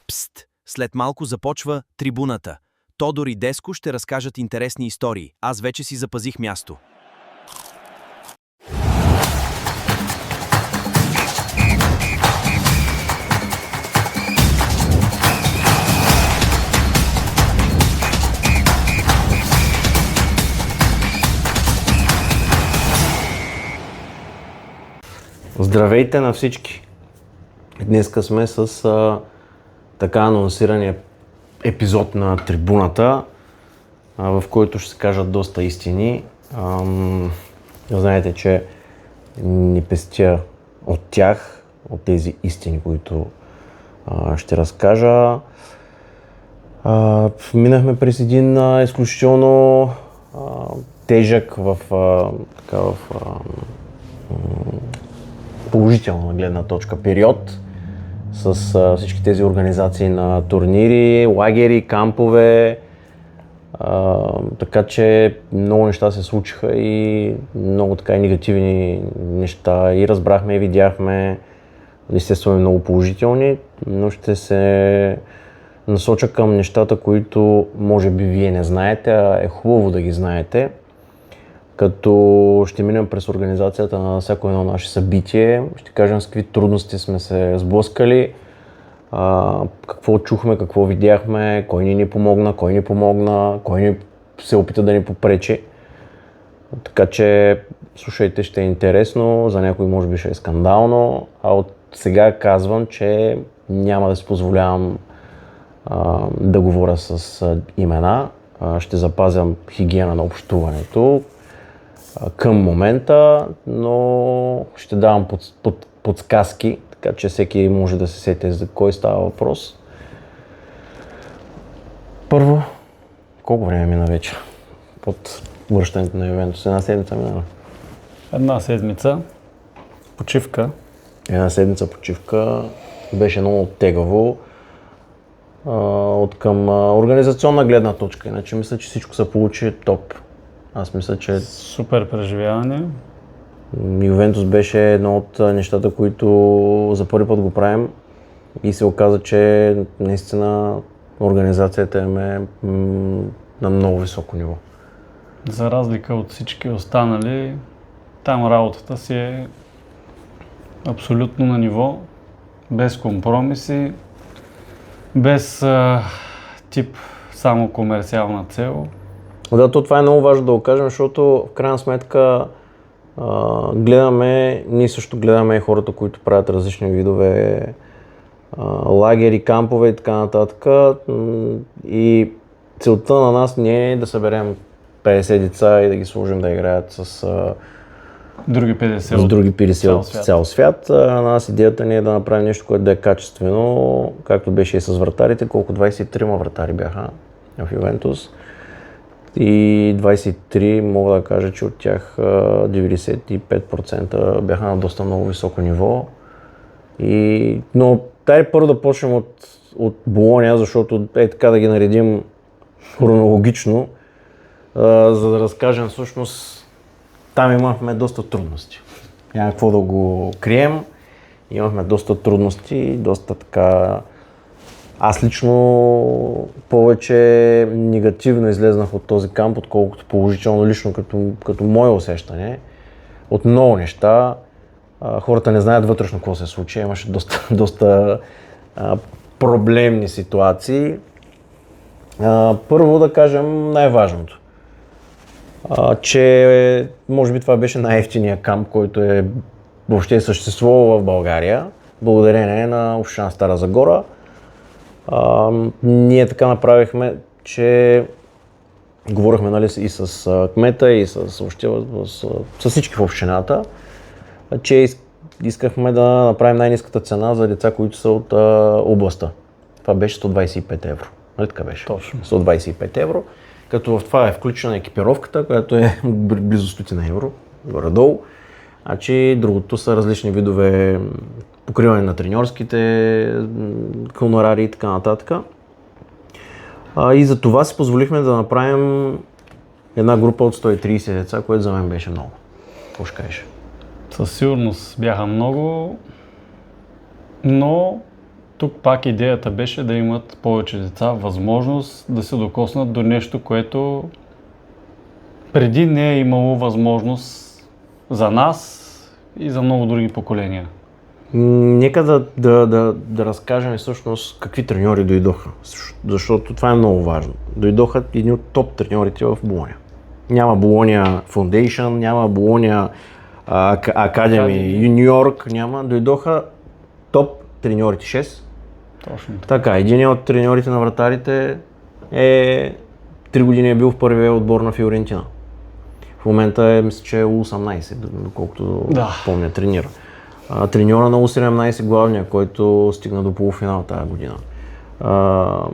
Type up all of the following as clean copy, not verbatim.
Пст! След малко започва трибуната. Тодор и Деско ще разкажат интересни истории. Аз вече си запазих място. Здравейте на всички! Днеска сме с така анонсирания епизод на трибуната, в който ще се кажат доста истини. Знаете, че ни пестя от тях, от тези истини, които ще разкажа. Минахме през един изключително тежък в положителна гледна точка период с всички тези организации на турнири, лагери, кампове, така че много неща се случиха и много така и негативни неща и разбрахме и видяхме, естествено много положителни, но ще се насоча към нещата, които може би вие не знаете, а е хубаво да ги знаете. Като ще минем през организацията на всяко едно наше събитие, ще кажем с какви трудности сме се сблъскали, какво чухме, какво видяхме, кой ни помогна, кой ни се опита да ни попречи. Така че слушайте, ще е интересно, за някой може би ще е скандално, а от сега казвам, че няма да си позволявам да говоря с имена, ще запазям хигиена на общуването към момента, но ще давам подсказки, така че всеки може да се сети за кой става въпрос. Първо, колко време мина вече от връщането на Ювентус? Една седмица минала? Една седмица почивка. Една седмица почивка. Беше много тегаво. От към организационна гледна точка, иначе мисля, че всичко се получи топ. Аз мисля, че супер преживяване. Ювентус беше едно от нещата, които за първи път го правим и се оказа, че наистина организацията е на много високо ниво. За разлика от всички останали, там работата си е абсолютно на ниво, без компромиси, без тип само комерциална цел. Да, това е много важно да го кажем, защото в крайна сметка ние също гледаме хората, които правят различни видове лагери, кампове и така нататък. И целта на нас не е да съберем 50 деца и да ги сложим да играят с други 50 от цял свят. На нас идеята ни е да направим нещо, което да е качествено, както беше и с вратарите. Колко 23 вратари бяха в Ювентус. И 23 мога да кажа, че от тях 95% бяха на доста много високо ниво. Но дай първо да почнем от Болония, защото е така да ги наредим хронологично, за да разкажем всъщност там имахме доста трудности. Няма какво да го крием, имахме доста трудности, доста така. Аз лично повече негативно излезнах от този камп, отколкото положително лично като мое усещане. От много неща. Хората не знаят вътрешно какво се случи, имаше доста проблемни ситуации. Първо да кажем най-важното, че може би това беше най-евтиния камп, който въобще е съществувал в България, благодарение на община Стара Загора. Ние така направихме, че говорихме, нали, и с кмета, и с всички в общината, че искахме да направим най-ниската цена за деца, които са от областта. Това беше 125 евро. Нали така беше? Точно. 125 евро, като в това е включена екипировката, която е близо 100 евро, горе-долу. Значи другото са различни видове покриване на треньорските хонорари и така нататък. И за това си позволихме да направим една група от 130 деца, което за мен беше много. Какво ще кажеш? Със сигурност бяха много, но тук пак идеята беше да имат повече деца възможност да се докоснат до нещо, което преди не е имало възможност за нас и за много други поколения. Нека да разкажем всъщност какви треньори дойдоха, защото това е много важно. Дойдоха едни от топ треньорите в Болония. Няма Болония Foundation, няма Болония Академи, Нью Йорк, няма. Дойдоха топ треньорите, 6. Точно така. Така, един от треньорите на вратарите 3 години е бил в първия отбор на Фиорентина. В момента мисля, че е U18, доколкото помня, тренира. Треньора на U17 главния, който стигна до полуфинал тази година.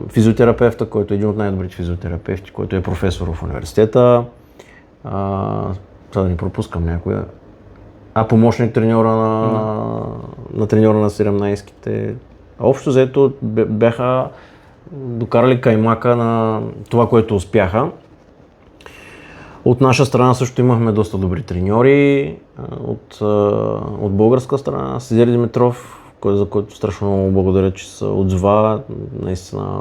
Физиотерапевта, който е един от най-добрите физиотерапевти, който е професор в университета. Да не пропускам някоя. Помощник треньора на треньора на 17-ките. Общо взето бяха докарали каймака на това, което успяха. От наша страна също имахме доста добри треньори. От българска страна Сидер Димитров, за който страшно много благодаря, че се отзова. Наистина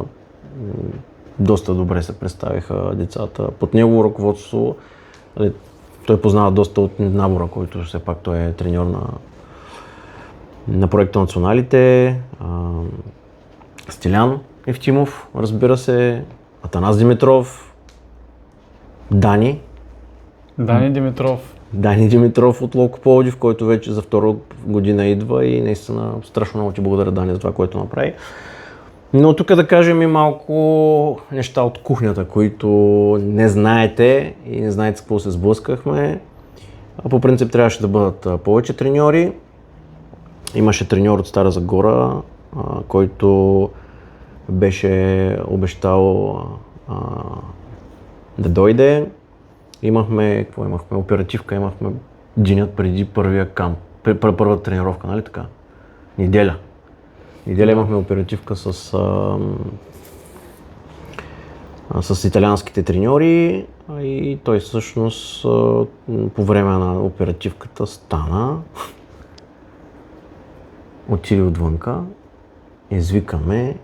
доста добре се представиха децата. Под негово ръководство той познава доста от набора, който все пак той е треньор на проекта Националите. Стилян Евтимов, разбира се, Атанас Димитров, Дани Димитров от Локо Пловдив, който вече за втора година идва и наистина страшно много ти благодаря, Дани, за това, което направи. Но тук да кажем и малко неща от кухнята, които не знаете и не знаете с какво се сблъскахме. По принцип трябваше да бъдат повече треньори. Имаше треньор от Стара Загора, който беше обещал да дойде. Имахме оперативка, имахме денят преди първия камп, първата тренировка, нали така? Неделя имахме оперативка с италианските треньори и той всъщност по време на оперативката стана, отиде отвънка, извикаме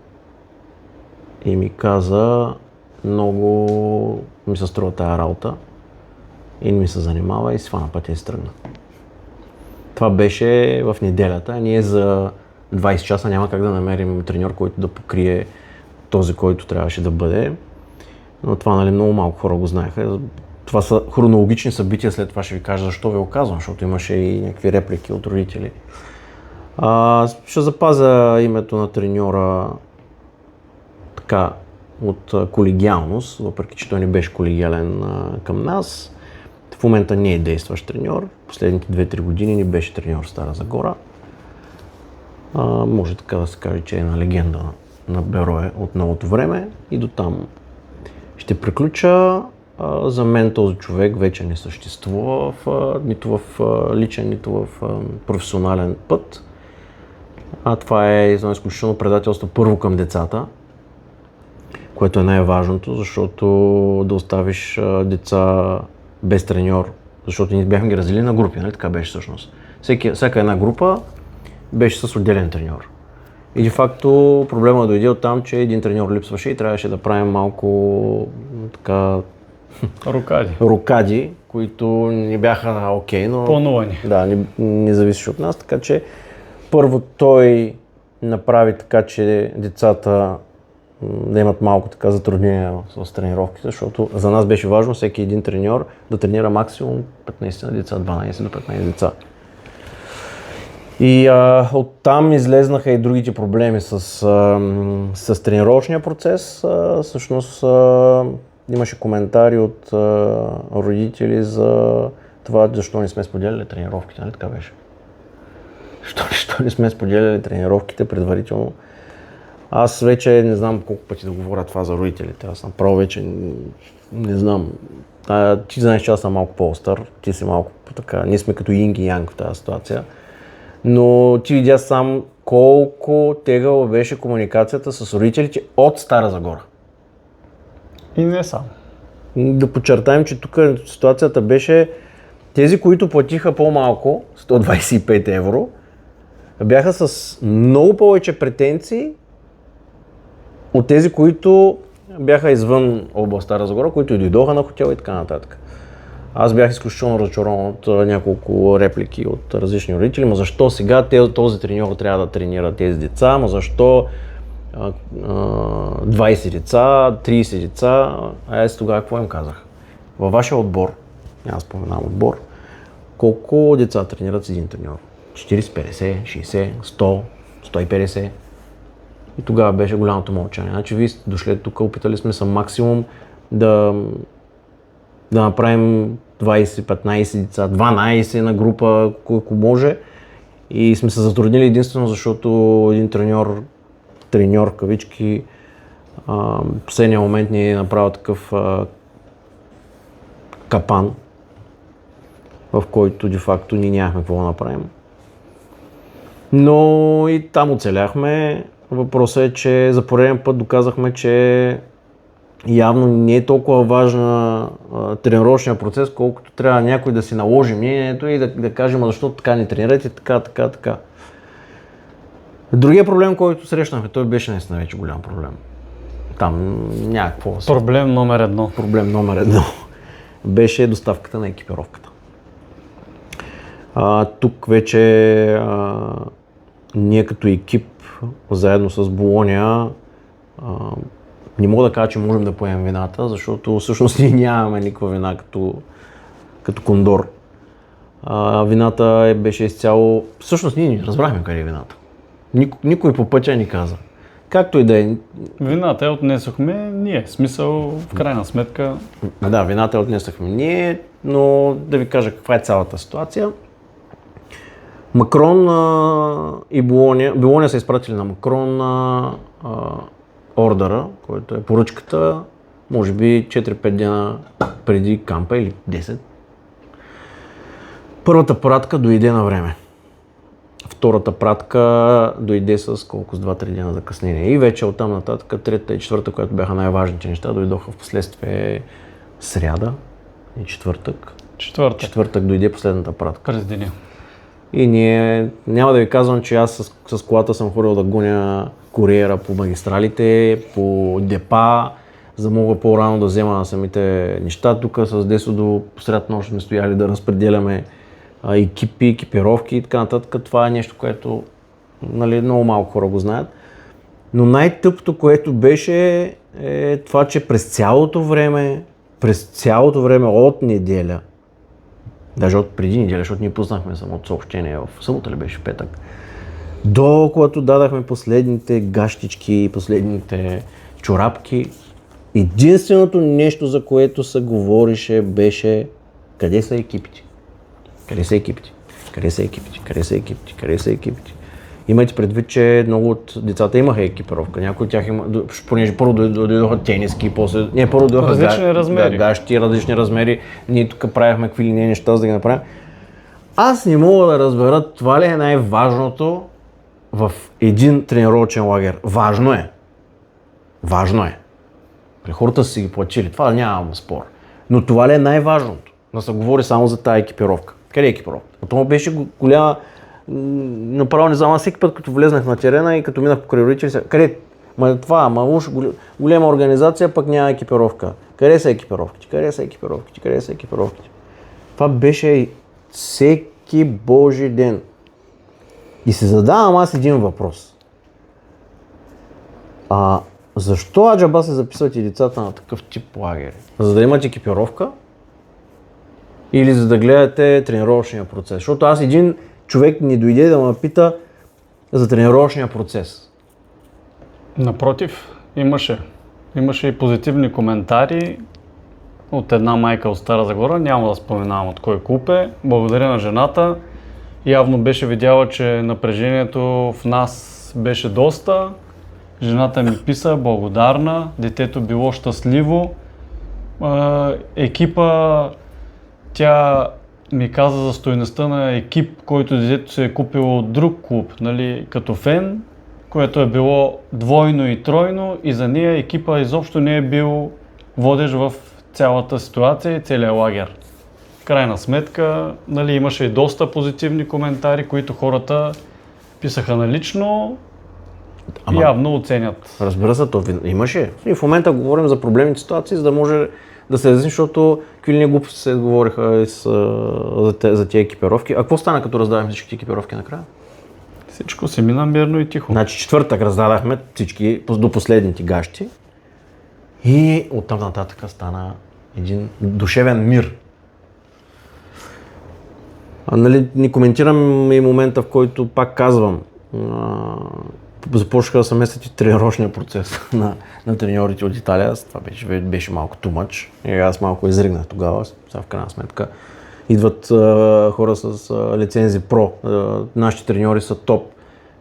и ми каза: много ми се струва тая работа и не ми се занимава и свана пътя и стръгна. Това беше в неделята. Ние за 20 часа няма как да намерим треньор, който да покрие този, който трябваше да бъде. Но това, нали, много малко хора го знаеха. Това са хронологични събития, след това ще ви кажа защо ви го казвам, защото имаше и някакви реплики от родители. Ще запазя името на треньора така от колегиалност, въпреки че той не беше колегиален към нас. В момента не е действащ треньор. Последните 2-3 години не беше треньор в Стара Загора. Може така да се каже, че е една легенда на Берое от новото време и до там ще приключа. За мен този човек вече не съществува нито в личен, нито в професионален път. Това е едно изключително предателство първо към децата, което е най-важното, защото да оставиш деца без треньор, защото ние бяхме ги разделили на групи, нали така беше всъщност. Всяка една група беше с отделен треньор. И де факто проблема дойде от там, че един треньор липсваше и трябваше да правим малко така рокади, които не бяха окей, но планувани. Да, не зависеше от нас, така че първо той направи така, че децата да имат малко така затруднения с тренировките, защото за нас беше важно всеки един треньор да тренира максимум 15 деца, 12 до 15 деца. И оттам излезнаха и другите проблеми с тренировъчния процес. Всъщност имаше коментари от родители за това, защо не сме споделяли тренировките, нали така беше? Защо не сме споделяли тренировките предварително? Аз вече не знам колко пъти да говоря това за родителите. Аз направо вече не знам. Ти знаеш, че аз съм малко по-остър, ти си малко така. Ние сме като Йинг и Янг в тази ситуация. Но ти видя сам колко тегава беше комуникацията с родителите от Стара Загора. И не само. Да подчертаем, че тук ситуацията беше тези, които платиха по-малко, 125 евро, бяха с много повече претенции от тези, които бяха извън област Стара Загора, които дойдоха на хотела и така нататък. Аз бях изключително разочарован от няколко реплики от различни родители. Ма защо сега този треньор трябва да тренира тези деца? Ма защо 20 деца, 30 деца? Аз тогава какво им казах? Във вашия отбор, няма споменам отбор, колко деца тренират с един треньор? 40, 50, 60, 100, 150? И тогава беше голямото мълчание. Значи вие сте дошли тук, опитали сме се максимум да направим 20, 15 деца, 12 на група, колко може. И сме се затруднили единствено, защото един треньор кавички, в последния момент ни е направил такъв капан, в който де-факто ние нямахме какво да направим. Но и там оцеляхме. Въпросът е, че за пореден път доказахме, че явно не е толкова важна тренировъчния процес, колкото трябва някой да си наложи мнението и да кажем, защо така не тренирате, така. Другия проблем, който срещнахме, той беше наистина вече голям проблем. Там някакво... Проблем номер едно. Проблем номер едно беше доставката на екипировката. Тук вече ние като екип, заедно с Болония, не мога да кажа, че можем да поемем вината, защото всъщност ние нямаме никаква вина като Кондор. Вината беше изцяло... Всъщност ние не разбрахме къде е вината. Никой по пътя ни каза. Както и да е. Вината я отнесохме ние, смисъл в крайна сметка. Да, вината я отнесохме ние, но да ви кажа каква е цялата ситуация. Макрон и Болония са изпратили на Макрон ордера, който е поръчката, може би 4-5 дена преди кампа или 10. Първата пратка дойде на време. Втората пратка дойде с 2-3 дена закъснение. И вече оттам нататък, трета и четвърта, която бяха най-важните неща, дойдоха в последствие сряда и четвъртък. Четвъртък дойде последната пратка. През деня. И ние, няма да ви казвам, че аз с колата съм ходил да гоня куриера по магистралите, по депа, за да мога по-рано да взема самите неща. Тук с Десо до посред нощ сме стояли да разпределяме екипи, екипировки и така нататък. Това е нещо, което много малко хора го знаят. Но най-тъпто, което беше е това, че през цялото време от неделя, даже от преди неделя, защото ние пуснахме самото съобщение в събота ли беше петък, до когато дадахме последните гащички, последните чорапки, единственото нещо, за което се говорише, беше къде са екипите? Къде са екипите? Къде са екипите? Къде са екипите? Къде са екипите? Имайте предвид, че много от децата имаха екипировка. Някои от тях понеже първо дойдоха тениски, първо дойдоха гащи, различни размери. Ние тук правихме какви ли не неща, за да ги направим. Аз не мога да разбера това ли е най-важното в един тренировъчен лагер. Важно е. Важно е. При хората са си ги платили, това нямам спор. Но това ли е най-важното? Да се говори само за тази екипировка. Къде е екипировката? Това беше голяма... Направо не знам, аз всеки път като влезнах на терена и като минах по крайорите, къде? Уж голема организация, пък няма екипировка. Къде са екипировките? Къде са екипировките? Къде са екипировките? Това беше всеки божи ден. И се задавам аз един въпрос. Защо аджаба се записват и децата на такъв тип лагери? За да имат екипировка? Или за да гледате тренировъчния процес? Защото аз един човек ни дойде да ме пита за тренировъчния процес. Напротив, имаше и позитивни коментари от една майка от Стара Загора, няма да споменавам от кой клуб е. Благодаря на жената. Явно беше видяла, че напрежението в нас беше доста. Жената ми писа благодарна, детето било щастливо. Екипа, тя ми каза за стойността на екип, който детето се е купило от друг клуб, като фен, което е било двойно и тройно и за нея екипа изобщо не е бил водещ в цялата ситуация и целия лагер. В крайна сметка, имаше и доста позитивни коментари, които хората Писаха налично, Ама- явно оценят. Разбира се, то имаше. И в момента говорим за проблемни ситуации, за да може да се разясни, защото какви ли не глупости се говориха за тези екипировки. А какво стана, като раздавахме всички екипировки накрая? Всичко се мина мирно и тихо. Значи четвъртък раздадахме всички до последните гащи и оттам нататък стана един душевен мир. Нали, не коментирам и момента, в който, пак казвам, започнаха да се местят и тренировъчния процес на треньорите от Италия. Това беше малко too much. И аз малко изригнах тогава. Сега в крайна сметка идват хора с лицензи про. Нашите треньори са топ.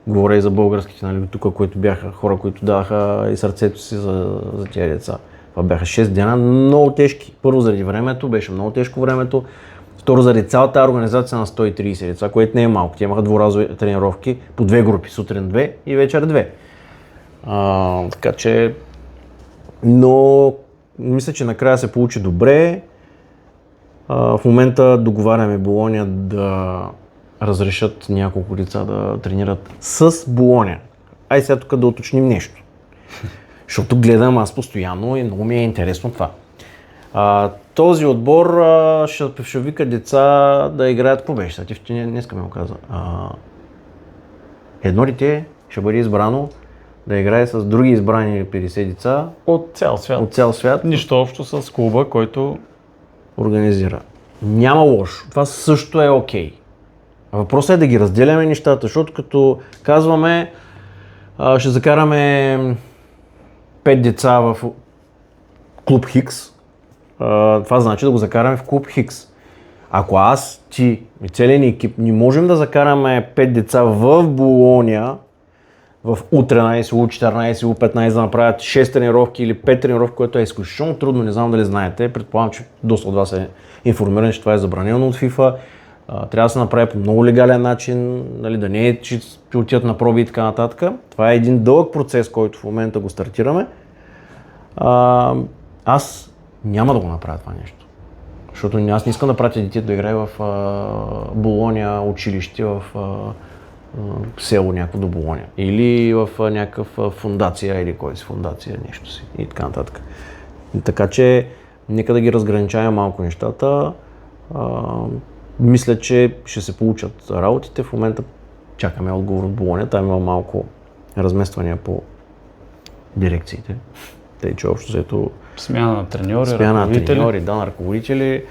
Говоря и за българските, нали, тук, които бяха хора, които даваха и сърцето си за тези деца. Това бяха 6 дена, много тежки. Първо заради времето, беше много тежко времето. Второ заради цялата организация на 130 деца, което не е малко. Те имаха дворазови тренировки по 2 групи, сутрин 2 и вечер 2. Така че, но мисля, че накрая се получи добре. В момента договаряме Болония да разрешат няколко лица да тренират с Болония. Ай сега тук да уточним нещо. Защото гледам аз постоянно и много ми е интересно това. Този отбор ще вика деца да играят по беше. Ти днеска ми го каза. Едно дете ще бъде избрано да играе с други избрани 50 деца От цял свят. от цял свят. Нищо общо с клуба, който Организира. Няма лошо. Това също е окей. Въпросът е да ги разделяме нещата, защото като казваме ще закараме 5 деца в клуб Хикс, това значи да го закараме в клуб Хикс. Ако аз, ти и целият ни екип не можем да закараме 5 деца в Болония, в U13, U14, U15 да направят 6 тренировки или 5 тренировки, което е изключително трудно, не знам дали знаете. Предполагам, че доста от вас е информиран, че това е забранено от FIFA. Трябва да се направи по много легален начин, нали, да не е, че отидат на проби и така нататък. Това е един дълъг процес, който в момента го стартираме. Аз няма да го направя това нещо. Защото аз не искам да пратя детето да играе в Болония училище, в село някакво до Болония. Или в някаква фундация, или кой си фундация, нещо си и така нататък. Така че, нека да ги разграничаваме малко нещата. Мисля, че ще се получат работите. В момента чакаме отговор от Болония. Там има малко размествания по дирекциите. Тъй, че общо взето смяна на треньори, смяна на треньори, да, на ръководители.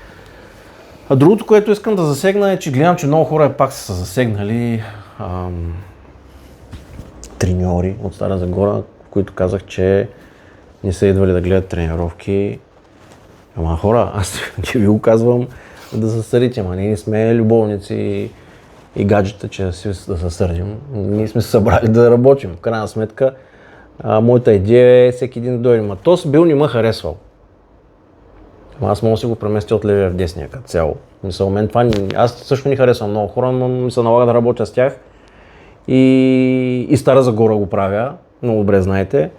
А другото, което искам да засегна е, че гледам, че много хора пак са засегнали треньори от Стара Загора, които казах, че не са идвали да гледат тренировки. Ама хора, аз не ви го казвам да се сърдите, ама ние не сме любовници и гаджета, че да се сърдим. Ние сме се събрали да работим. В крайна сметка, моята идея е всеки един да дойде. Ма Тос бил не ме харесвал. Аз мога да си го преместя от левия в десния като цяло. Мисъл, мен това аз също не харесвам много хора, но ми се налага да работя с тях. И Стара Загора го правя, много добре знаете.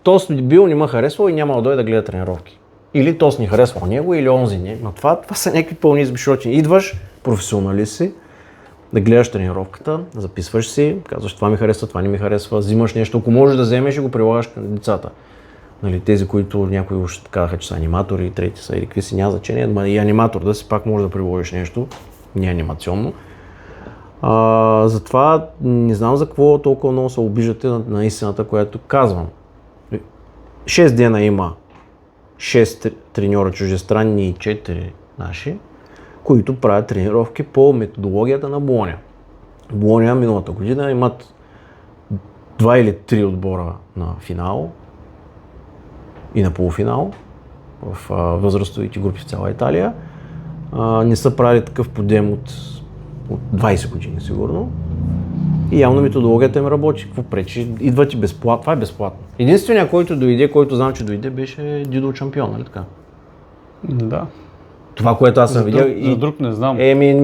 Тос бил не ме харесвал и няма да дойде да гледа тренировки. Или Тос не харесвал него, или онзи не. Но това са някакви пълни избишотини. Идваш, професионалист си, да гледаш тренировката, записваш си, казваш това ми харесва, това не ми харесва, взимаш нещо, ако можеш да вземеш и го прилагаш към децата. Нали, тези, които някои още казаха, че са аниматори, трети са или какви си, няма значение, но и аниматор да си пак може да приложиш нещо, не анимационно. Затова не знам за какво толкова много се обиждате на истината, която казвам. 6 дена има 6 треньора чуждестранни и 4 наши, които правят тренировки по методологията на Болония. Болония миналата година имат 2 или 3 отбора на финал и на полуфинал в възрастовите групи в цяла Италия. Не са правили такъв подем от 20 години сигурно. И явно методологията им работи. Какво пречи? Идват и безплатно. Това е безплатно. Единственият, който дойде, който знам, че дойде, беше Дидо Чампион, нали така? Да. Това, което аз съм видял. За друг не знам.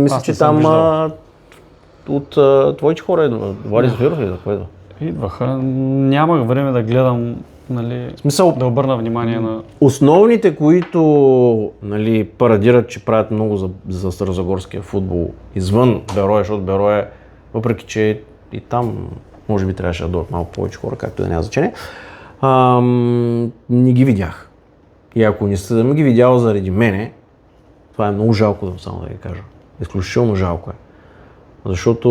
Мисля, че там от твоите хора идва. Влади Зафиров ли да кой идва? Идваха. Нямах време да гледам нали, В смисъл, да обърна внимание на... основните, които нали, парадират, че правят много за старозагорския футбол извън Берое, защото Берое, въпреки че и там може би трябваше да дойдат малко повече хора, както да няма значение, не ги видях. И ако не съм ги видял заради мене, това е много жалко, само да ви кажа. Изключително жалко е. Защото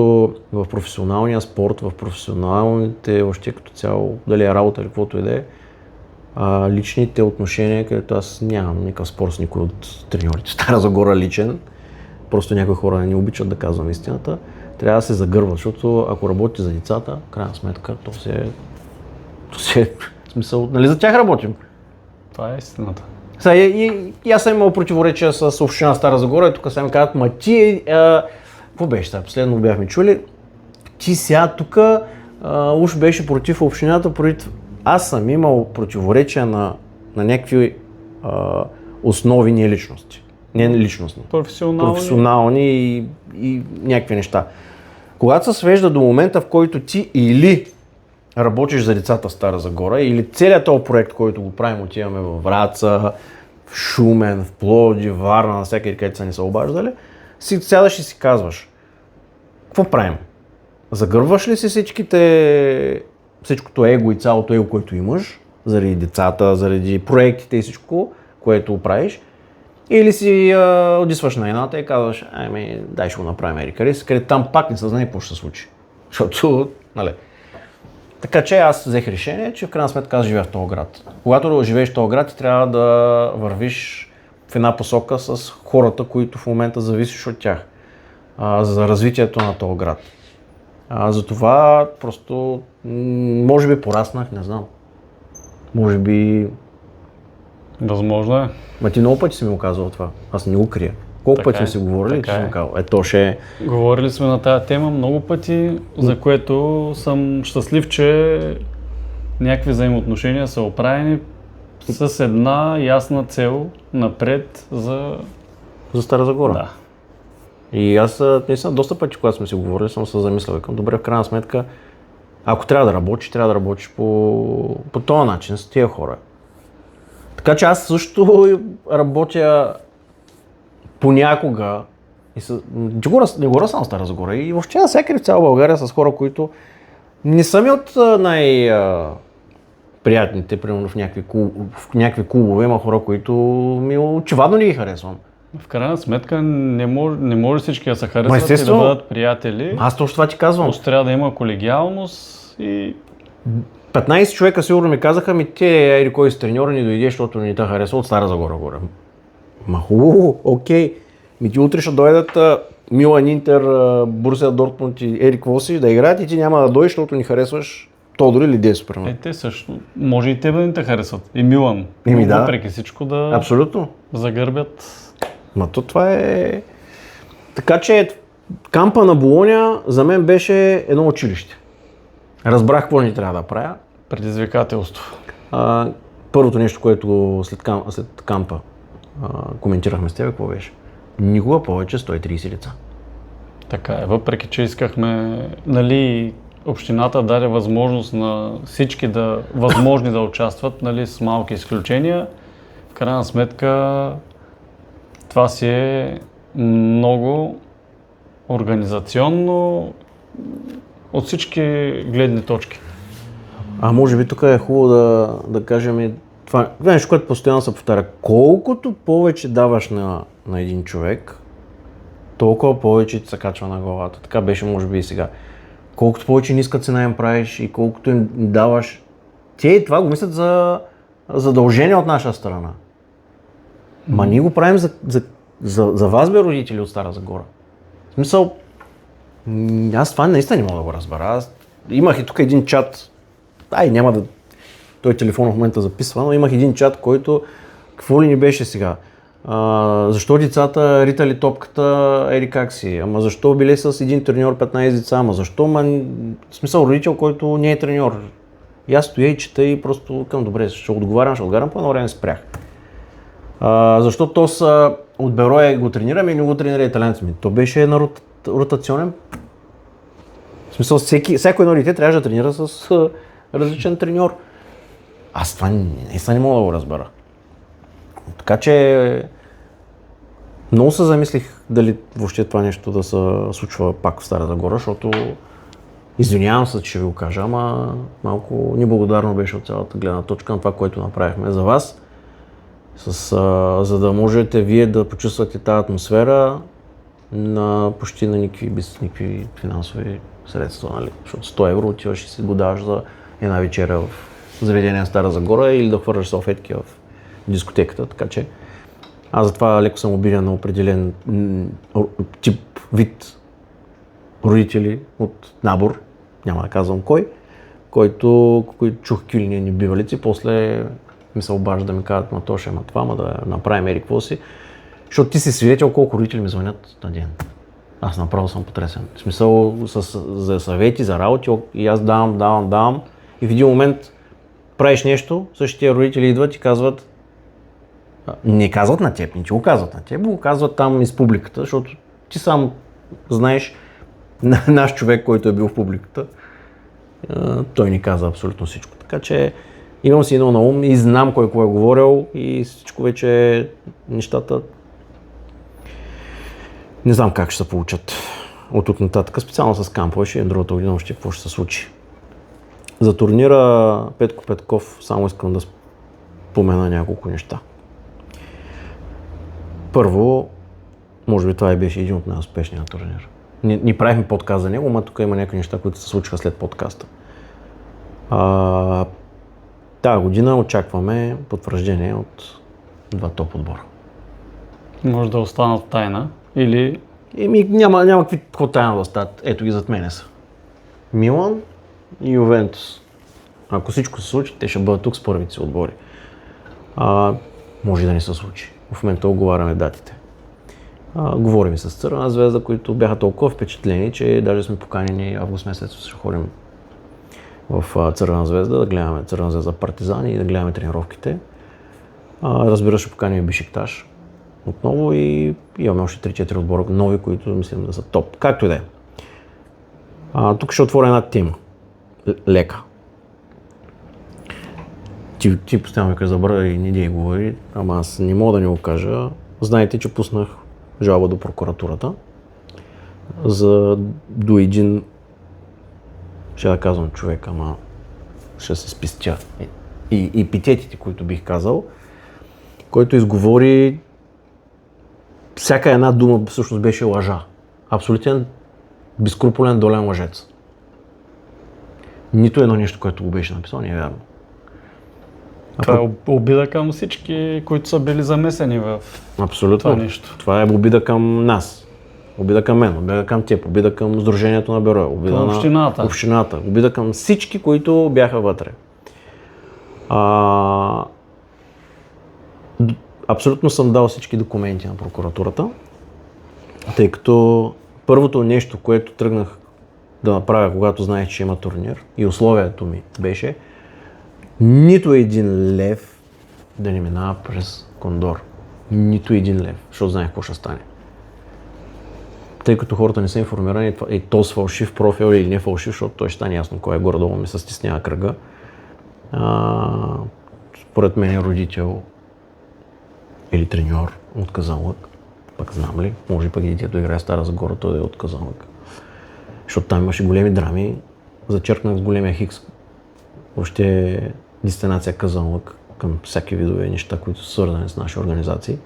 в професионалния спорт, в професионалните, въобще като цяло, дали е работа или каквото и да е, личните отношения, където аз нямам никакъв спор с никой от треньорите. Стара Загора личен, просто някои хора не обичат да казвам истината, трябва да се загърва, защото ако работи за децата, в крайна сметка, то си е смисъл, нали за тях работим. Това е истината. Сега, и аз съм имал противоречия с община Стара Загора и тук сега ми казват, ма ти, какво беше сега, последно бяхме чули, ти сега тук уж беше против общината, аз съм имал противоречия на някакви основи, не личности. Не личностни. Професионални и някакви неща. Когато се свежда до момента, в който ти или работиш за децата в Стара Загора, или целият този проект, който го правим, отиваме в Враца, в Шумен, в Пловдив, Варна, навсякъде, където са ни се обаждали, си сядаш и си казваш, какво правим? Загърваш ли си всичкото его и цялото его, което имаш, заради децата, заради проектите и всичко, което правиш, или си отдисваш на едната и казваш, дай ще го направим където там пак не се знае какво ще се случи. Защото, нали. Така че аз взех решение, че в крайна сметка аз живея в този град. Когато живееш в този град, ти трябва да вървиш в една посока с хората, които в момента зависиш от тях, за развитието на този град. Затова просто, може би пораснах, не знам. Може би... Възможно е. Ма ти много пъти си ми го казвал това, аз не го крия. Колко пъти сме си говорили и ти си ми казал, Говорили сме на тази тема много пъти, за което съм щастлив, че някакви взаимоотношения са оправени с една ясна цел напред за Стара Загора. Да. И аз наистина доста пъти, когато сме си говорили, съм се замислял, добре, в крайна сметка, ако трябва да работиш по този начин с тия хора. Така че аз също работя понякога, не говоря само Стара Загора, и въобще навсякъде в цяла България с хора, които не са ми от най-приятните, примерно в някакви клубове, има хора, които ми очевадно не ги харесвам. В крайна сметка не може всички да се харесват и да бъдат приятели. Аз точно това ти казвам. Просто трябва да има колегиалност и... 15 човека сигурно ми казаха, те кой си треньор не дойде, защото не те харесва от Стара Загора горе. Ма хубаво, окей. Ти утре ще дойдат Милан, Интер, Борусия Дортмунд и какво си да играят и ти няма да дойдеш, защото ни харесваш Тодор или Десо, примерно. Те също. Може и те да не те харесват. И Милан. Да. Въпреки всичко да абсолютно загърбят. Ма това е... Така че кампа на Болоня за мен беше едно училище. Разбрах какво ни трябва да правя. Предизвикателство. Първото нещо, което след кампа коментирахме с теб, какво беше? Никога повече 130 лица. Така е. Въпреки че искахме, нали, общината даде възможност на всички възможни да участват, нали, с малки изключения, в крайна сметка това си е много организационно от всички гледни точки. Може би тук е хубаво да кажем това нещо, което постоянно се повтаря. Колкото повече даваш на един човек, толкова повече ти се качва на главата. Така беше може би и сега. Колкото повече ниска цена им правиш и колкото им даваш, те това го мислят за задължение от наша страна. Ма ние го правим за вас, бе, родители от Стара Загора. В смисъл, аз това наистина не мога да го разбера. Имах и тук един чат, няма да... Той телефон в момента записва, но имах един чат, който... Какво ли ни беше сега? Защо децата ритали топката, как си? Ама защо били с един треньор 15 деца? Ама защо? В смисъл родител, който не е треньор. И аз стоя и чета и просто към добре, ще отговарям, по едно време спрях. Защо то са от Берое го тренираме и не го тренира италианци? То беше на ротационен. В смисъл, всяко едно дете трябваше да тренира с различен треньор. Аз това наистина не мога да го разбера. Така че много се замислих дали въобще това нещо да се случва пак в Стара Загора, защото извинявам се, че ще ви го кажа, ама малко неблагодарно беше от цялата гледна точка на това, което направихме за вас, за да можете вие да почувствате тази атмосфера почти на никакви финансови средства, нали? Защото 100 евро отиваш и си го даваш за една вечеря в заведение на Стара Загора или да хвърляш салфетки в дискотеката, така че аз затова леко съм обиден на определен тип, вид родители от набор, няма да казвам кой, които чух какви ли ни бивалици, после ми се обажда да ми кажат, ма то ще има това, ма да направим ери какво си, защото ти си свидетел колко родители ми звънят на ден. Аз направо съм потресен. В смисъл за съвети, за работи и аз давам и в един момент правиш нещо, същите родители идват и казват, не казват на теб, не ти го казват на теб, го казват там из публиката, защото ти сам знаеш наш човек, който е бил в публиката, той ни каза абсолютно всичко. Така че имам си едно на ум и знам кой е говорил и всичко вече нещата не знам как ще се получат от тук нататък, специално с кампове, ще е другата година още какво ще се случи. За турнира Петко Петков само искам да спомена няколко неща. Първо, може би това беше един от най-успешния турнир. Ни правихме подкаст за него, но тук има някакви неща, които се случиха след подкаста. Тази година очакваме потвърждение от 2 топ отбора. Може да останат тайна или... Няма какво тайна да остават. Ето ги зад мене са. Милан и Ювентус. Ако всичко се случи, те ще бъдат тук с първите си отбори. Може да не се случи. В момента оговаряме датите. Говорим с Цървена звезда, които бяха толкова впечатлени, че даже сме поканени август месец ще ходим в Цървена звезда, да гледаме Цървена звезда Партизани и да гледаме тренировките. Разбира се, ще поканим Бешикташ отново и имаме още 3-4 отбора нови, които мислим да са топ. Както и да е. Тук ще отворя една тема. Лека. Ти постоянно ми кажа забравя и не дей говори, ама аз не мога да не го кажа. Знаете, че пуснах жалба до прокуратурата до един, ще да казвам човек, ама ще се спестя и епитетите, които бих казал, който изговори всяка една дума всъщност беше лъжа. Абсолютен безкруполен долен лъжец. Нито едно нещо, което го беше написал, не е вярно. Това е обида към всички, които са били замесени в това нещо. Това е обида към нас, обида към мен, обида към теб, обида към Сдружението на бюро, обида на общината, обида към всички, които бяха вътре. Абсолютно съм дал всички документи на прокуратурата, тъй като първото нещо, което тръгнах да направя, когато знаех, че има турнир и условието ми беше нито един лев да не минава през Кондор. Нито един лев, защото знаех какво ще стане. Тъй като хората не са информирани и то с фалшив профил или не фалшив, защото той ще стане ясно кой е горе-долу ми се стеснява кръга. Според мен е родител или треньор от Казанлък, пък знам ли, може пък и детето играе Стара Загора, той да е от Казанлък. Защото там имаше големи драми, зачеркнах с големия хикс. Въобще дестинация Казанлък към всяки видове неща, които са свързани с наши организации.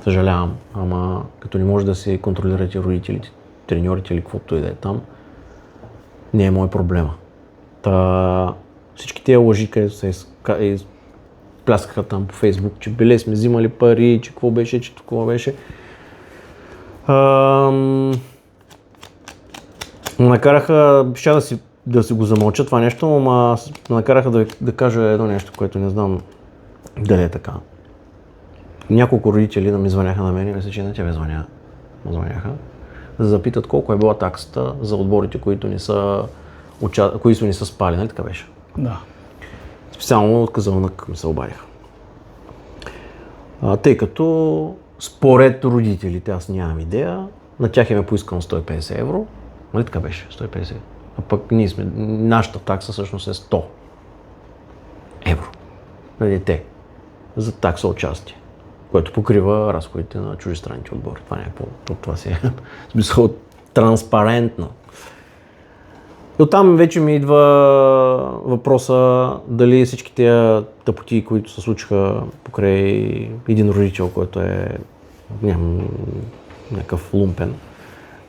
Съжалявам, ама като не може да се контролирате родителите, треньорите или каквото и да е там, не е мой проблема. Всички тези лъжи, където се пляскаха там по Фейсбук, че били сме взимали пари, че какво беше, че такова беше. Накараха, ще да си го замълча това нещо, но накараха да кажа едно нещо, което не знам дали е така. Няколко родители ми звъняха на мен и мисля, че на тебе звъняха, да запитат колко е била таксата за отборите, които не са спали, нали така беше? Да. Специално от Казанлък ми се обадиха. Тъй като според родителите, аз нямам идея, на тях им е поискано 150 евро, нали така беше? 150. А пък нашата такса всъщност е 100. евро на дете за такса участие, което покрива разходите на чуждестранните отбори. Това някакво, това си е смисъл транспарентно. И оттам вече ми идва въпроса дали всички тези тъпоти, които се случиха покрай един родител, който е някакъв лумпен,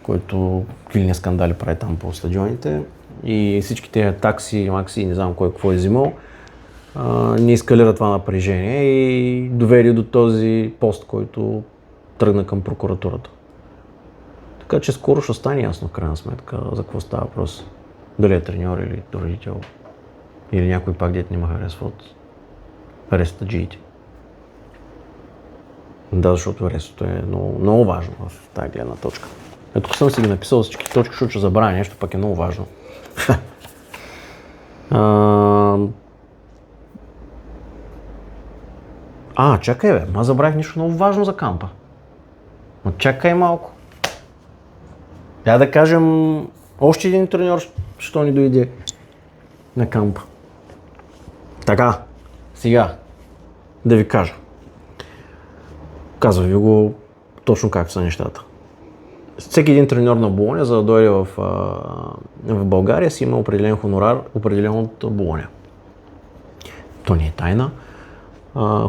който какви скандали прави там по стадионите и всички тези такси, макси, не знам кой какво е взимал, не ескалира това напрежение и доведе до този пост, който тръгна към прокуратурата. Така че скоро ще стане ясно в крайна сметка за какво става въпрос. Дали е треньор или родител, или някой пак дет не ме харесва от рестаджиите. Да, защото рестото е много, много важно в тази гледна точка. Тук съм си ги написал всички точки, защото ще забравя нещо, пък е много важно. Чакай бе, аз забравих нещо много важно за кампа. Но чакай малко. Да кажем, още един треньор, що ни дойде на кампа. Така, сега да ви кажа. Казвам ви го точно как са нещата. Всеки един треньор на Болоня, за да дойде в България, си има определен хонорар, определен от Болоня. То не е тайна.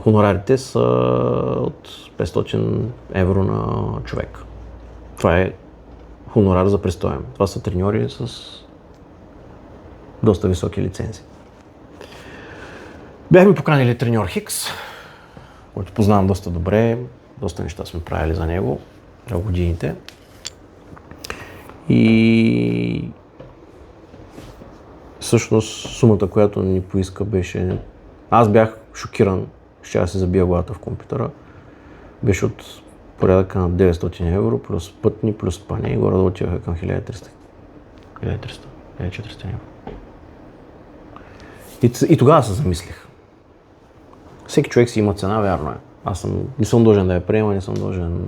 Хонорарите са от 500 евро на човек. Това е хонорар за престоем. Това са треньори с доста високи лицензи. Бяхме поканили треньор Хикс, който познавам доста добре. Доста неща сме правили за него в годините. И всъщност сумата, която ни поиска беше... Аз бях шокиран, ще да се забия главата в компютъра. Беше от порядъка на 900 евро, плюс пътни, плюс спане и горе да отиваха към 1300. 1400 евро. И тогава се замислих. Всеки човек си има цена, вярно е. Аз не съм дължен да я приема, не съм дължен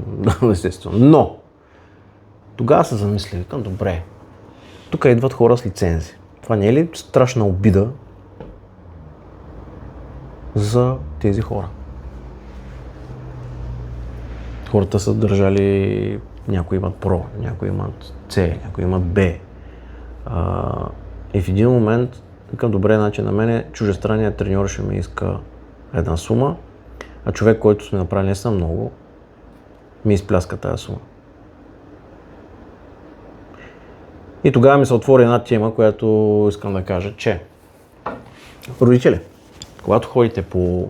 естествено. Но тогава се замислих, викам, добре, тук идват хора с лицензи. Това не е ли страшна обида за тези хора? Хората са държали, някои имат Про, някои имат C, някои имат B. И в един момент, викам, добре, значи на мене чуждестранният треньор ще ми иска една сума, а човек, който сме направили не са много, ми изпляска тази сума. И тогава ми се отвори една тема, която искам да кажа, че родители, когато ходите по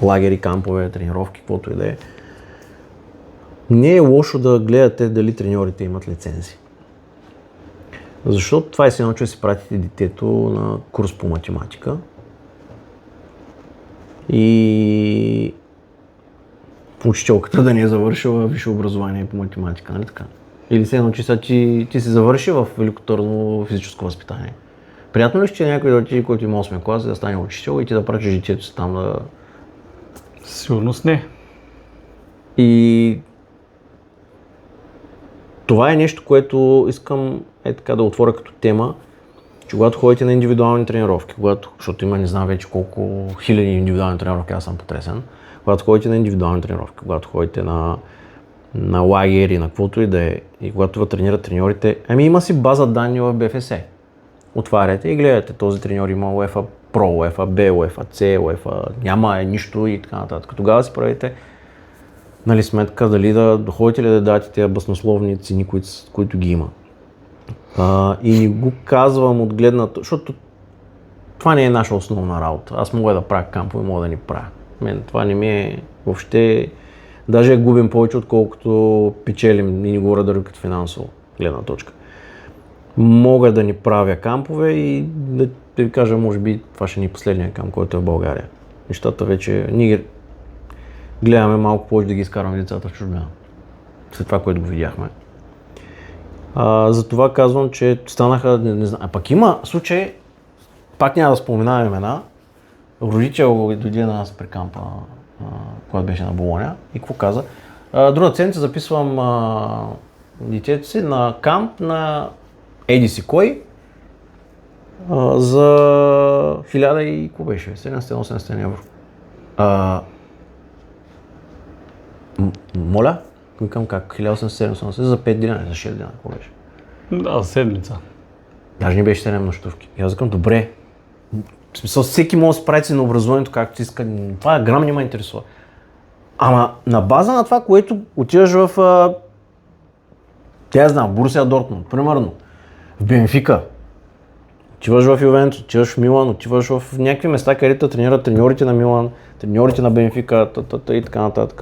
лагери, кампове, тренировки, каквото и да е, не е лошо да гледате дали треньорите имат лицензи. Защото това е едно, че си пратите детето на курс по математика и учителката да не е завършила висше образование по математика, нали така? Или се едно, че ти си завърши в великотърно физическо възпитание. Приятно ли ще някой да отиде, който има 8 клас, да стане учител и ти да пратиш детето си там да... Сигурност не. И това е нещо, което искам така да отворя като тема, че когато ходите на индивидуални тренировки, защото има не знам вече колко хиляди индивидуални тренировки, аз съм потресен, когато ходите на индивидуални тренировки, когато ходите на лагери, на каквото и да е, и когато ви тренират треньорите, има си база данни в БФС. Отваряте и гледате, този треньор има UEFA Pro, UEFA B, UEFA C, UEFA няма нищо и така нататък. Тогава си правите сметка дали да доходите ли да дадете тези баснословни цени, които ги има. И ни го казвам от гледната, защото това не е наша основна работа. Аз мога да правя кампове, мога да ни правя. Това не ми е въобще, даже губим повече, отколкото печелим и ни говоря дори като финансово гледна точка. Мога да ни правя кампове и да ви кажа, може би това ще ни е последния камп, който е в България. Нещата вече, ние гледаме малко повече да ги изкарваме децата в чужбина. След това, което го видяхме. Затова казвам, че станаха, не знам, пък има случай, пак няма да споменавам имена, родител дойде на нас при кампа, когато беше на Болоня и какво каза? Друга седмица записвам детето си на камп на еди си кой за 1000 и какво беше? 700-800 евро. А, моля? Към как? 1800-700 за 5 дни, за 6 дни, какво беше? Да, седмица. Даже не беше 7 нощувки. И аз викам, добре. В смисъл, всеки може да се прави на образованието както иска. Това грам не ме интересува. Ама на база на това, което отиваш в, тя знам, Борусия Дортмунд, примерно, в Бенфика, отиваш в Ювентус, отиваш в Милан, отиваш в някакви места, където тренират треньорите на Милан, треньорите на Бенфика и така нататък.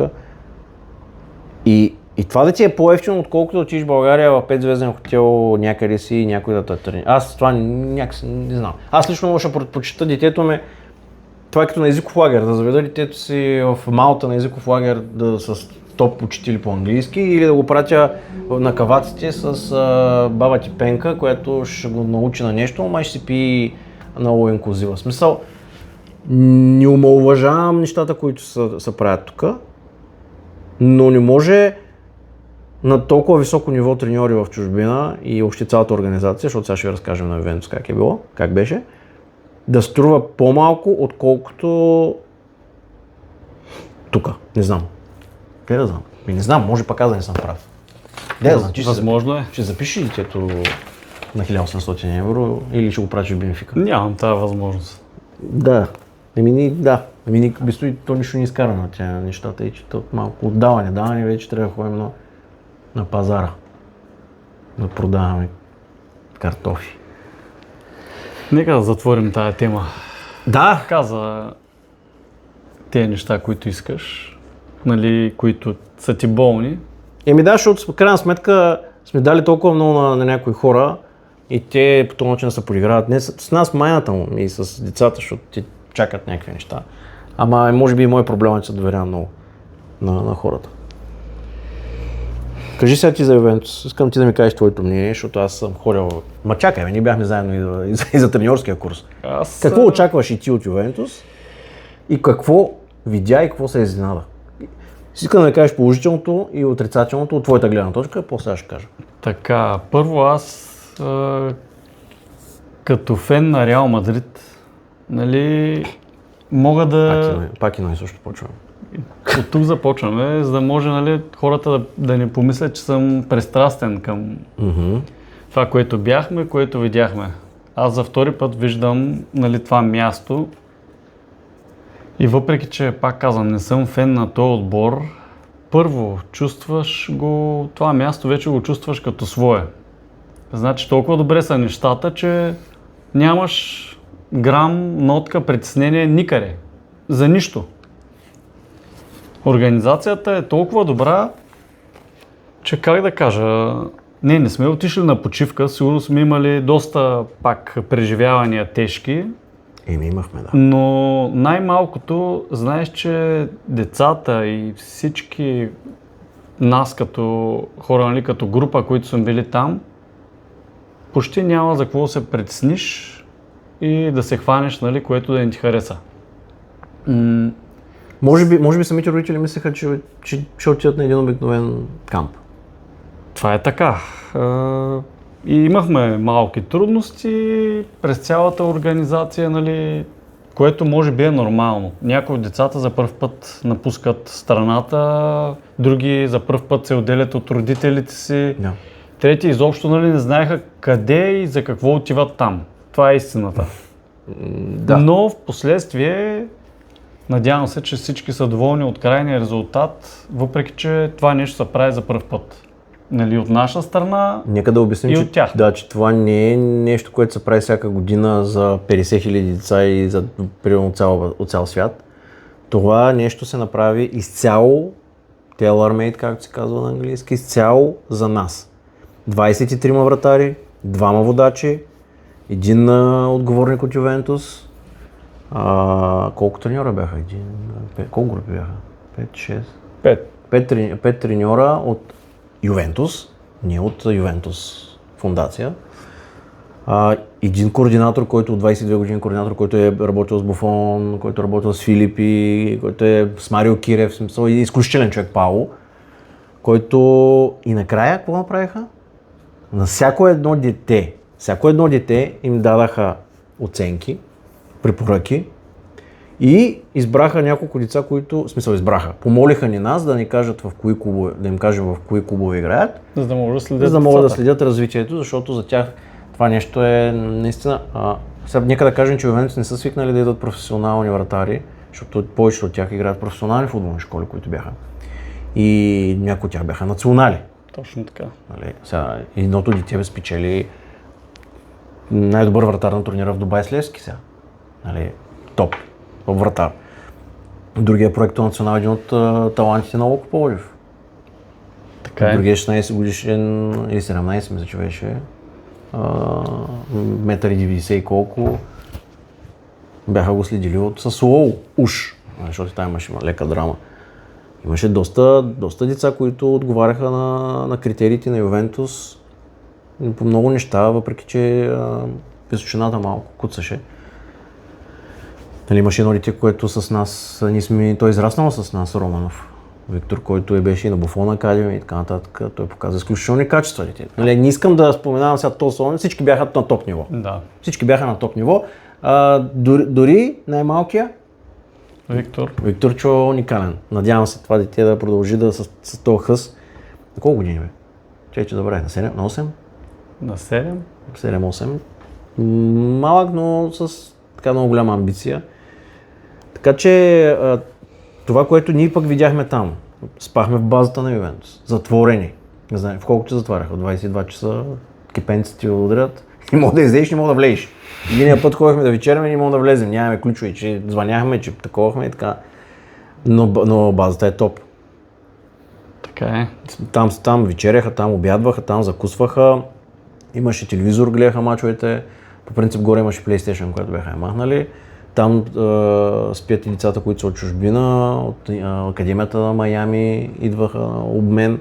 И това да ти е по-евтино, отколкото да отидеш в България в 5-звезден хотел някъде си и някой да те тренира. Аз това някакси не знам. Аз лично може да предпочита детето ме, това е като на езиков лагер, да заведа детето си в Малта на езиков лагер с топ учители по английски или да го пратя на каваците с баба ти Пенка, която ще го научи на нещо, май ще си пи много инклюзива. В смисъл, не омаловажавам нещата, които се правят тук, но не може на толкова високо ниво треньори в чужбина и въобще цялата организация, защото сега ще ви разкажем на Ювентус как е било, как беше, да струва по-малко, отколкото тук. Не знам. Къде да знам? Не знам, може пък аз да не съм прав. Възможно е. Ще запишеш детето на 1800 евро или ще го пратиш в Бенфика? Нямам тази възможност. Да. То нищо не изкара на тя нещата и че то малко даване вече трябва да ходим на пазара. Да продаваме картофи. Нека да затворим тая тема. Да! Каза тези неща, които искаш, нали, които са ти болни. Да, защото в крайна сметка сме дали толкова много на някои хора и те по този начин се подиграват. Не с нас, майната му и с децата, защото те чакат някакви неща. Ама може би и мой проблем е, че се доверявам много на хората. Кажи сега ти за Ювентус, искам ти да ми кажеш твоето мнение, защото аз съм ходил... Ма чакай, ние бяхме заедно и за треньорския курс. Какво очакваш и ти от Ювентус и какво видя и какво се изненада? Искам да ми кажеш положителното и отрицателното от твоята гледна точка, после ще кажа. Така, първо аз като фен на Реал Мадрид, нали, мога да... Пак и на също почваме. От тук започваме, за да може, нали, хората да не помислят, че съм пристрастен към това, което бяхме, което видяхме. Аз за втори път виждам, нали, това място и въпреки, че пак казвам, не съм фен на този отбор, първо чувстваш го, това място вече го чувстваш като свое. Значи толкова добре са нещата, че нямаш грам, нотка, притеснение никъде. За нищо. Организацията е толкова добра, че как да кажа, не сме отишли на почивка, сигурно сме имали доста пак преживявания тежки. Имахме, да. Но най-малкото, знаеш, че децата и всички нас като хора, нали, като група, които сме били там, почти няма за какво да се притесниш и да се хванеш, нали, което да не ти хареса. Може би самите родители мислеха, че ще отидат на един обикновен камп. Това е така. И имахме малки трудности през цялата организация, нали, което може би е нормално. Някои от децата за първ път напускат страната, други за първ път се отделят от родителите си, трети изобщо, нали, не знаеха къде и за какво отиват там. Това е истината. Да. Но в последствие надявам се, че всички са доволни от крайния резултат, въпреки че това нещо се прави за първ път. Нали, от наша страна. Нека да обясним, и от тях. Че това не е нещо, което се прави всяка година за 50 000 деца и за примерно от цял свят. Това нещо се направи изцяло, tailor-made, както се казва на английски, изцяло за нас. 23 вратари, 2 водачи, един отговорник от Ювентус. Колко треньора бяха? Колко групи бяха? 5-6? 5 треньора от Ювентус, не от Ювентус фундация. Един координатор, който от 22 години координатор, който е работил с Буфон, който е работил с Филипи, който е с Марио Кирев, смисъл, изключителен човек Пауло, който и накрая какво направиха? На всяко едно дете им дадаха оценки препоръки и избраха няколко деца, които, в смисъл избраха, помолиха ни нас да ни кажат в кои клубове, да им кажем в кои клубове играят, За да могат да следят за да могат да децата. следят развитието, защото за тях това нещо е наистина... Сега нека да кажем, че Ювентус не са свикнали да идват професионални вратари, защото повечето от тях играят в професионални футболни школи, които бяха. И някои от тях бяха национали. Точно така. Нали? Сега едното дете бе спечели най-добър вратар на турнира в Дубай с Левски сега. Нали? Топ вратар. Другия проект национал е един от талантите на Локо Пловдив. Така е. Другия 16 годишен или 17 мисля, че беше. Метър и 90 и колко. Бяха го следили от Сасуоло. Уж. Защото там имаше лека драма. Имаше доста деца, които отговаряха на критериите на Ювентус по много неща, въпреки че височината малко куцаше. Нали, имаше едно дете, което с нас, той е израснал с нас, Романов. Виктор, който беше и на Буфон Академия и така нататък, той показва изключителни качества дете. Нали, не искам да споменавам сега този, всички бяха на топ ниво. Да. Всички бяха на топ ниво. Дори най-малкия, Виктор Чо е уникален. Надявам се това дете да продължи с този хъс. На колко години бе? Че добре, на 7, на 8? На 7? 7-8. Малък, но с така много голяма амбиция. Така че това, което ние пък видяхме там, спахме в базата на Ювентус. Затворени. Не знам, в колко че затваряха? 22 часа кипенците ти удрят. Не мога да излезеш, не мога да влезеш. Единия път ходихме да вечеряме и не мога да влезем. Нямаме ключове, че звъняхме, че таковахме и така. Но базата е топ. Така е. Там вечеряха, там обядваха, там закусваха. Имаше телевизор, гледаха мачовете. По принцип горе имаше PlayStation, което бяха я махнали. Там спят и децата, които са от чужбина, от Академията на Майами, идваха на обмен.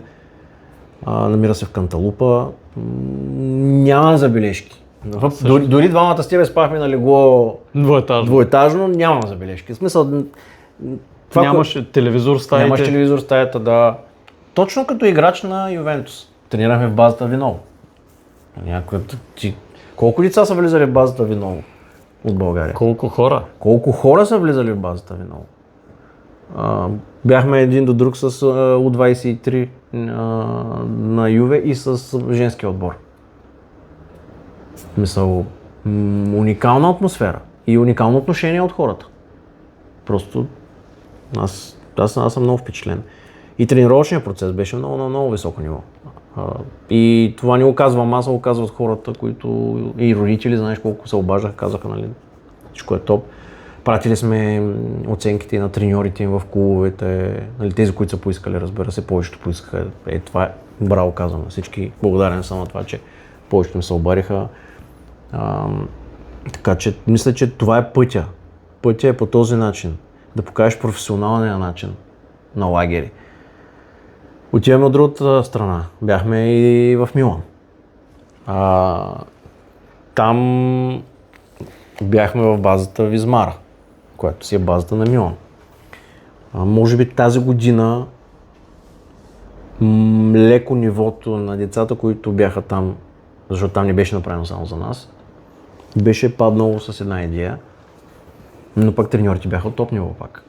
Намира се в Канталупа. Няма забележки. Дори двамата с тебе спахме на легло двоетажно, няма забележки. В смисъл, нямаше телевизор в стаята. Нямаше телевизор в стаята, да. Точно като играч на Ювентус. Тренирахме в базата Виново. Колко деца са влизали в базата Виново от България? Колко хора? Колко хора са влизали в базата Виново? Бяхме един до друг с U23 на Юве и с женския отбор. Мисъл, уникална атмосфера и уникално отношение от хората. Просто аз съм много впечатлен. И тренировъчният процес беше на много високо ниво. И това не го казвам аз, го казват хората, които и родители, знаеш колко се обаждаха, казаха, нали, всичко е топ. Пратили сме оценките на треньорите им в клубовете, нали, тези, които са поискали, разбира се, повечето поискаха. Това е браво казвам. Всички благодарен съм на това, че повечето ми се обадиха. Така че мисля, че това е пътя. Пътя е по този начин. Да покажеш професионалния начин на лагери. Отиваме от другата страна. Бяхме и в Милан. Там бяхме в базата Визмара, която си е базата на Милан. Може би тази година леко нивото на децата, които бяха там, защото там не беше направено само за нас, беше паднало с една идея, но пък треньорите бяха от топ ниво пак.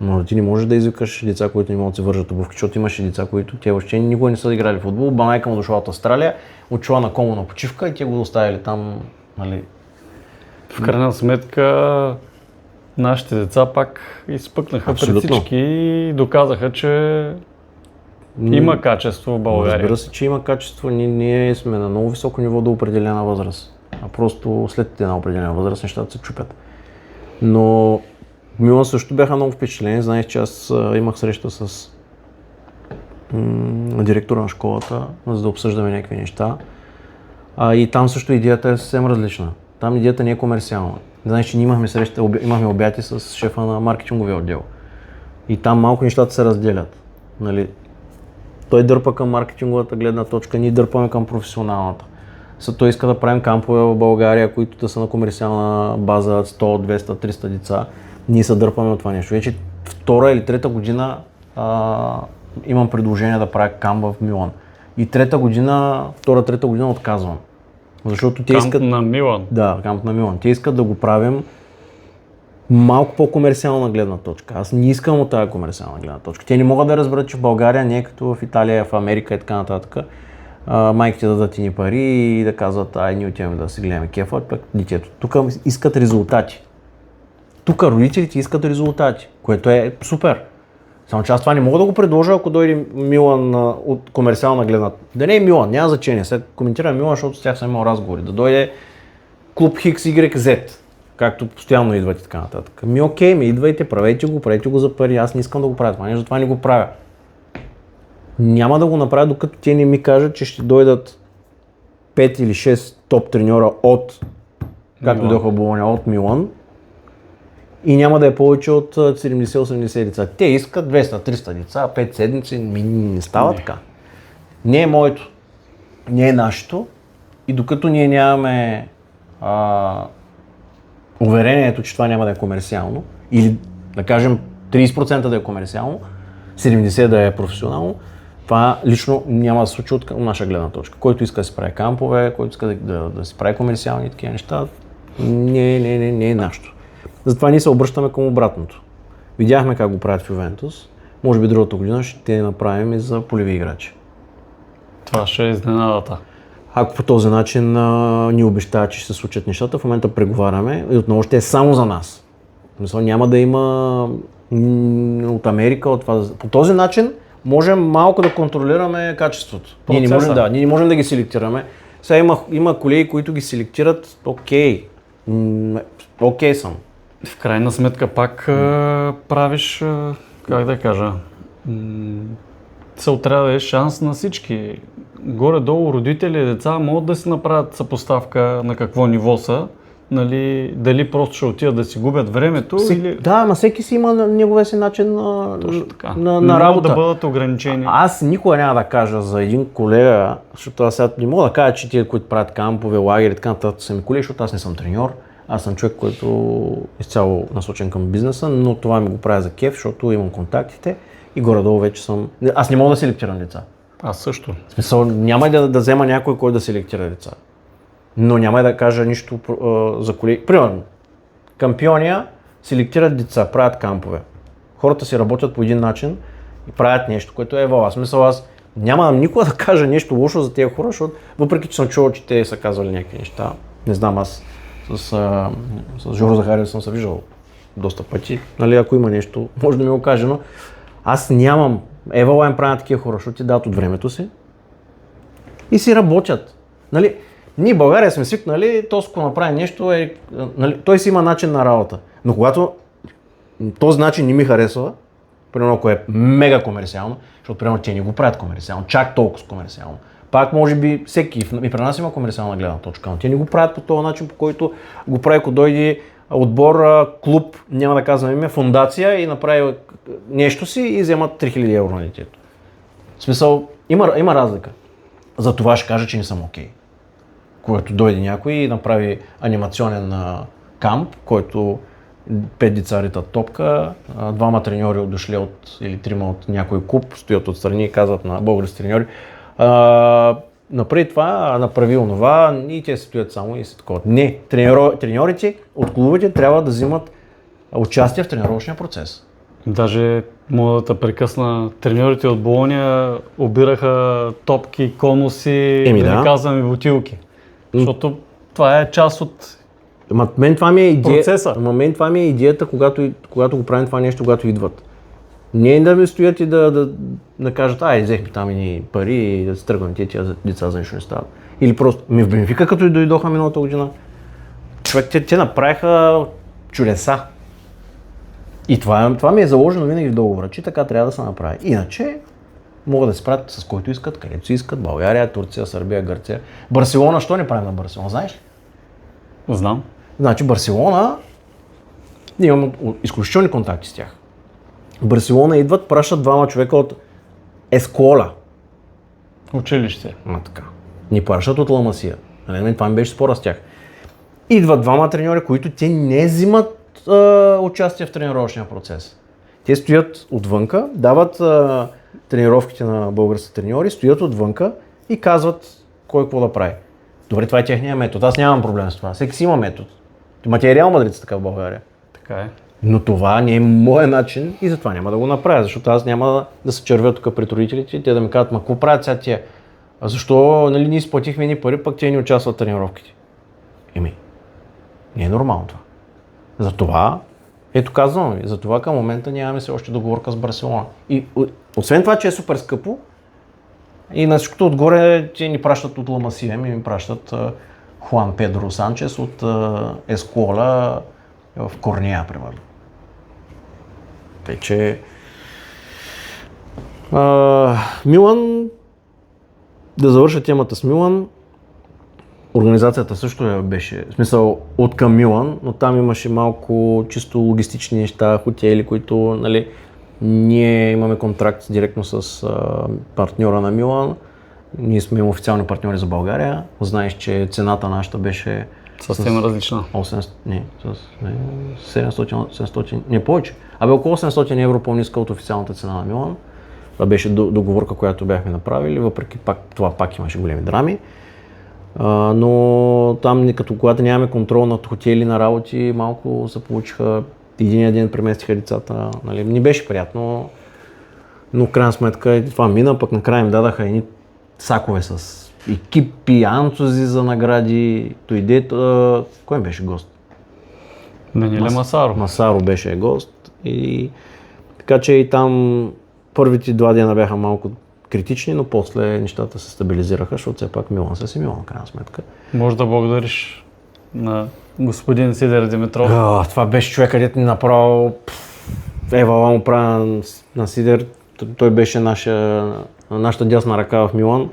Но ти не можеш да извикаш деца, които не могат да се вържат обувки, защото имаше деца, които те въобще никога не са играли в футбол. Банайка му дошла от Австралия, отшла на Комо на почивка и те го оставили там, нали. В крайна сметка нашите деца пак изпъкнаха Абсолютно. пред всички и доказаха, че има качество в България. Разбира се, че има качество. Ние сме на много високо ниво до определена възраст. А просто след една определена възраст нещата се чупят. Но Милан също бяха много впечатлени. Знаеш, че аз имах среща с директора на школата, за да обсъждаме някакви неща. И там също идеята е съвсем различна. Там идеята не е комерциална. Знаеш, че ние имахме среща, имахме обяти с шефа на маркетинговия отдел. И там малко нещата се разделят. Нали? Той дърпа към маркетинговата гледна точка, ние дърпаме към професионалната. Той иска да правим кампове в България, които да са на комерциална база 100, 200, 300 деца. Ние се дърпаме от това нещо. Вече втора или трета година имам предложение да правя камп в Милан. И трета година отказвам. Защото те искат... Камп на Милан? Да, камп на Милан. Те искат да го правим малко по-комерциална гледна точка. Аз не искам от тази комерциална гледна точка. Те не могат да разберат, че в България не е като в Италия, в Америка и така нататък. Майките да дадат ни пари и да казват, ние отиваме да си гледаме кефа, пък детето. Тук искат резултати. Тук родителите искат резултати, което е супер. Само че аз това не мога да го предложа, ако дойде Милан от комерциална гледна. Да не е Милан, няма значение. След коментирам Милан, защото с тях съм имал разговори. Да дойде клуб Хикс, Y, Z, както постоянно идват и така нататък. Окей, идвайте, правете го за пари. Аз не искам да го правя това, не, затова не го правя. Няма да го направя, докато те не ми кажат, че ще дойдат 5 или 6 топ треньора от, както дойха в Болоня, от Милан. И няма да е повече от 70-80 деца. Те искат 200-300 деца, 5 седмици, не става така. Не е моето, не е нашето. И докато ние нямаме уверението, че това няма да е комерциално, или да кажем 30% да е комерциално, 70% да е професионално, това лично няма да се случи от наша гледна точка. Който иска да си прави кампове, който иска да си прави комерциални такива неща, не е нашето. Затова ние се обръщаме към обратното. Видяхме как го правят в Ювентус, може би другата година ще направим и за полеви играчи. Това ще е изненадата. Ако по този начин ни обещават, че ще се случат нещата, в момента преговаряме и отново ще е само за нас. Няма да има от Америка, от това. По този начин можем малко да контролираме качеството. Ние не можем да ги селектираме. Сега има колеги, които ги селектират, окей съм. В крайна сметка пак правиш, как да кажа, целта трябва да е шанс на всички. Горе-долу родители и деца могат да си направят съпоставка на какво ниво са, нали, дали просто ще отидат да си губят времето или... Да, ама всеки си има неговия си начин на работа. Да бъдат ограничени. Аз никога няма да кажа за един колега, защото аз сега не мога да кажа, че тия, които правят кампове, лагери, така нататък са ми колеги, защото аз не съм треньор. Аз съм човек, който изцяло насочен към бизнеса, но това ми го правя за кеф, защото имам контактите и горе-долу вече съм... Аз не мога да селектирам деца. Аз също. В смисъл, няма да взема някой, който да селектира деца. Но няма да кажа нищо за колеги. Примерно, Кампиония селектират деца, правят кампове. Хората си работят по един начин и правят нещо, което е вала. В смисъл, аз няма никога да кажа нещо лошо за тези хора, защото въпреки че съм чувал, че те са казвали някакви неща, не знам, аз с Жоро Захариев съм се виждал доста пъти. Нали, ако има нещо, може да ми го каже, но аз нямам. Евала им правят такива хора, защото ти дадат от времето си и си работят. Нали, ние в България сме свикнали, ако направи нещо, нали, той си има начин на работа. Но когато този начин не ми харесва, примерно ако е мега комерциално, защото примерно те не го правят комерциално, чак толкова комерциално. Пак може би всеки, и при нас има комерциална гледна точка, но те не го правят по този начин, по който го прави, ако дойде отбор, клуб, няма да казвам име, фундация и направи нещо си и вземат 3000 евро на детето. В смисъл, има разлика. За това ще кажа, че не съм окей. Когато дойде някой и направи анимационен камп, който 5 деца ритат топка, 2 треньори дошли или 3 от някой клуб, стоят отстрани и казват на български треньори, направи това, направи онова и те се стоят само и се такова. Не, треньорите от клубите трябва да взимат участие в тренировъчния процес. Даже мога да те прекъсна, треньорите от Болония обираха топки, конуси, да не казвам и бутилки. Защото това е част от мен това ми е процеса. Мен това ми е идеята, когато го правим това нещо, когато идват. Не да ми стоят и да кажат, взехме там и пари и да се тръгваме, тия деца за нищо не стават. Или просто, в Бенфика като и дойдоха миналата година, човек, те направиха чудеса. И това ми е заложено винаги в договора, че така трябва да се направи. Иначе могат да се правят с който искат, където си искат, България, Турция, Сърбия, Гърция. Барселона, що не правим на Барселона, знаеш ли? Знам. Значи Барселона, ние имаме изключителни контакти с тях. В Барселона идват, пращат 2 човека от Ескола. Училище. Така. Ни пращат от Ла Масия. Това ми беше спора с тях. Идват 2 треньори, които те не взимат участие в тренировъчния процес. Те стоят отвънка, дават тренировките на български треньори, стоят отвънка и казват кой какво да прави. Добре, това е техния метод. Аз нямам проблем с това. Всеки си има метод. Ма те е Реал Мадрид така в България. Така е. Но това не е моят начин и затова няма да го направя, защото аз няма да се червя тук пред родителите и те да ми кажат, ма какво правят сега тия? А защо нали, ние изплатихме ни пари, пък те не участват в тренировките? Не е нормално това. Затова, ето казвам ви, затова към момента нямаме все още договорка с Барселона. И освен това, че е супер скъпо, и на всичкото отгоре те ни пращат от Ламасия, ми пращат Хуан Педро Санчес от Ескуола в Корния, примерно. Тъй, че Милан, да завърша темата с Милан, организацията също беше, в смисъл от към Милан, но там имаше малко чисто логистични неща, хотели, които, нали, ние имаме контракт директно с партньора на Милан, ние сме официални партньори за България, знаеш, че цената нашата беше Съвсем различна. 700, не повече, около 800 евро по-ниска от официалната цена на Милан. Това беше договорка, която бяхме направили, въпреки това пак имаше големи драми. Но там, като когато нямаме контрол над хотели, на работи, малко се получиха, един ден преместиха децата, нали, не беше приятно, но в крайна сметка това мина, пък накрая им дадаха едни сакове с екипи, анцузи за награди, дойде, кой беше гост? Даниеле Масаро. Масаро беше гост и така че и там първите 2 дена бяха малко критични, но после нещата се стабилизираха, защото все пак Милан се си Милан, в крайна сметка. Може да благодариш на господин Сидер Димитров. Това беше човек, където ни направо Ева му правя на Сидер. Той беше нашата дясна ръка в Милан.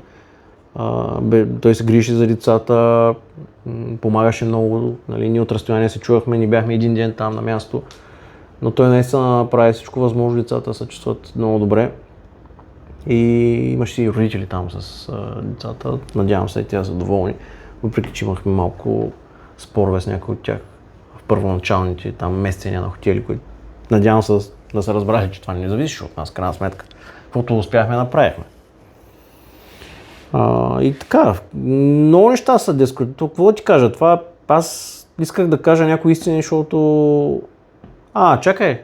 Той се грижи за децата, помагаше много. Нали, ние от разстояние се чувахме, ни бяхме един ден там на място. Но той наистина прави всичко възможно, децата се чувстват много добре. И имаше и родители там с децата. Надявам се и те са доволни. Въпреки че имахме малко спорове с някои от тях в първоначалните там местения на хотели, които надявам се да се разбрали, че това не зависи от нас, крайна сметка. Каквото успяхме направихме. И така, много неща са дискутирани. Какво да ти кажа? Това аз исках да кажа някои истини, защото... чакай,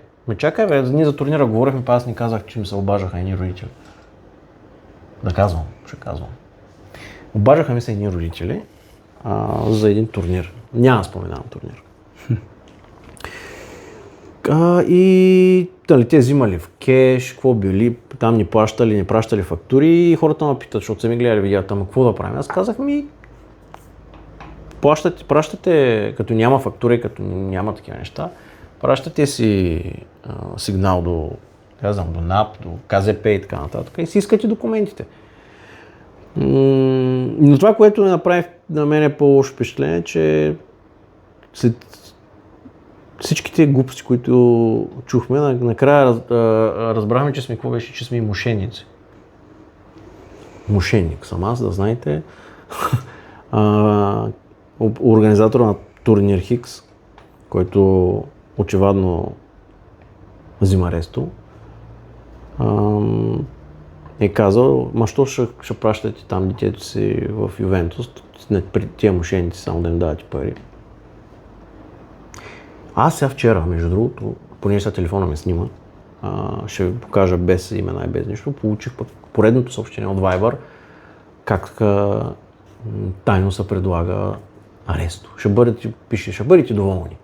ние за турнира говорихме, аз не казах, че ми се обажаха едни родители. Ще казвам. Обажаха ми се едни родители за един турнир. Няма споменавам турнир. И те взимали в кеш, какво били, там ни плащали, не пращали фактури и хората ме питат, защото са ми гледали видеята, какво да правим. Аз казах пращате, като няма фактури, като няма такива неща, пращате си сигнал до НАП, до КЗП и така нататък и си искате документите. Но това, което ми направи на мен по-лошо впечатление, че след всичките глупости, които чухме, накрая разбрахме, че сме и мошенници. Мошенник съм аз, да знаете. Организатора на турнир Хикс, който очевадно взима Ресто, е казал, що ще пращате там детето си в Ювентус, при тия мошенници само да им давате пари. Аз сега вчера, между другото, понеже сега телефона ме снима, ще ви покажа без имена и без нищо, получих поредното съобщение от Viber, как тайно се предлага Аресто. Ще бъдете доволни.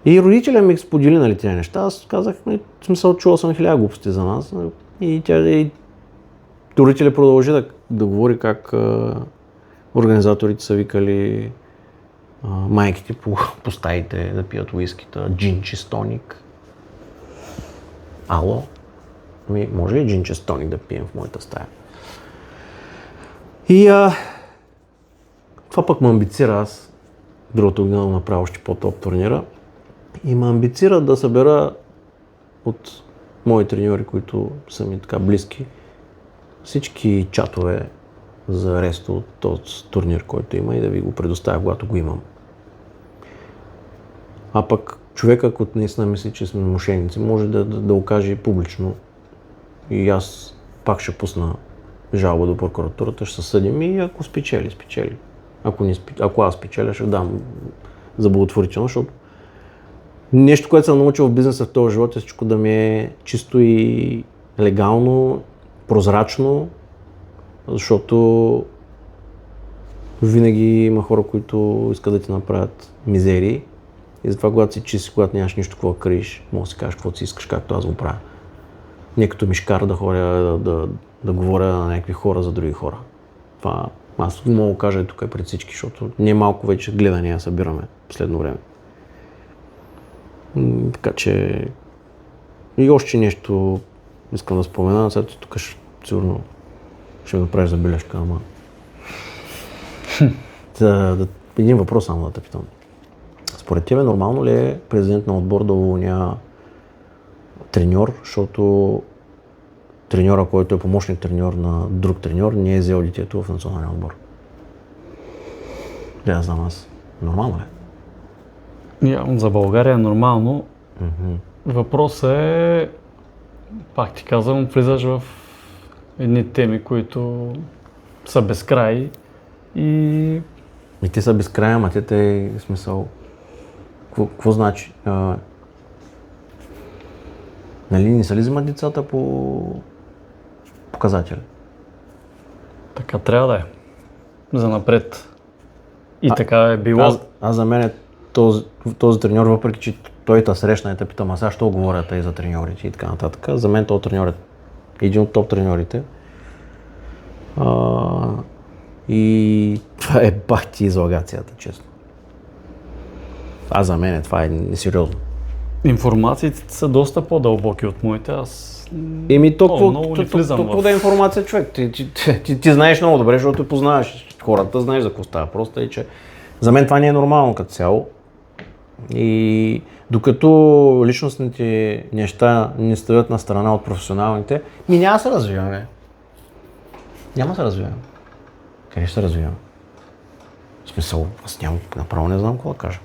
И родителя ми сподели, нали, тези неща. Аз казах, в смисъл, чувал съм 1000 глупости за нас. И родителя продължи да говори как организаторите са викали майките по стаите да пият уискита, джинчи с тоник. Ало? Може ли джинчи с тоник да пием в моята стая? И това пък ме амбицира аз, другото година направя още по-топ турнира, и ме амбицира да събера от мои треньори, които са ми така близки, всички чатове за Ресто от този турнир, който има и да ви го предоставя, когато го имам. А пък човека, ако наистина мисли, че сме мошенници, може да го каже публично. И аз пак ще пусна жалба до прокуратурата, ще се съдим и ако спечели. Ако аз спечеля, ще дам за благотворително, защото нещо, което съм научил в бизнеса в този живот е всичко да ми е чисто и легално, прозрачно, защото винаги има хора, които искат да ти направят мизерии и затова когато си чист, когато нямаш нищо какво да криеш, може да си кажеш каквото си искаш, както аз го правя. Не като мишкар да ходя да говоря на някакви хора за други хора. Това аз мога да кажа и тук пред всички, защото не малко вече гледания събираме в последно време. Така че и още нещо искам да спомена, сега тук сигурно ще направиш забележка, ама един въпрос само да те питам. Според тебе нормално ли е президент на отбор да уволня треньор, защото треньора, който е помощник треньор на друг треньор, не е взел детето в националния отбор? Да, знам аз. Нормално ли? За България е нормално. Въпросът е, пак ти казвам, влизаш в едни теми, които са безкрай и те са безкрай, ама те е смисъл. Какво значи? Нали не са ли взимат децата по показатели? така трябва да е. За напред. И така е било. Аз за мен е този треньор, въпреки че той те срещна и те питам, а сега що говорят и за треньорите и така нататък. За мен този треньор е един от топ треньорите. И това е бахти излагацията, честно. За мен това е несериозно. Информациите са доста по-дълбоки от моите. Аз Много не влизам толкова да е информация, човек. Ти знаеш много добре, защото познаваш хората, знаеш за какво става. Просто е, че за мен това не е нормално като цяло. И докато личностните неща не стоят на страна от професионалните, няма да се развиваме. Няма да се развиваме. Къде ще се развиваме? В смисъл, аз направо не знам какво да кажа.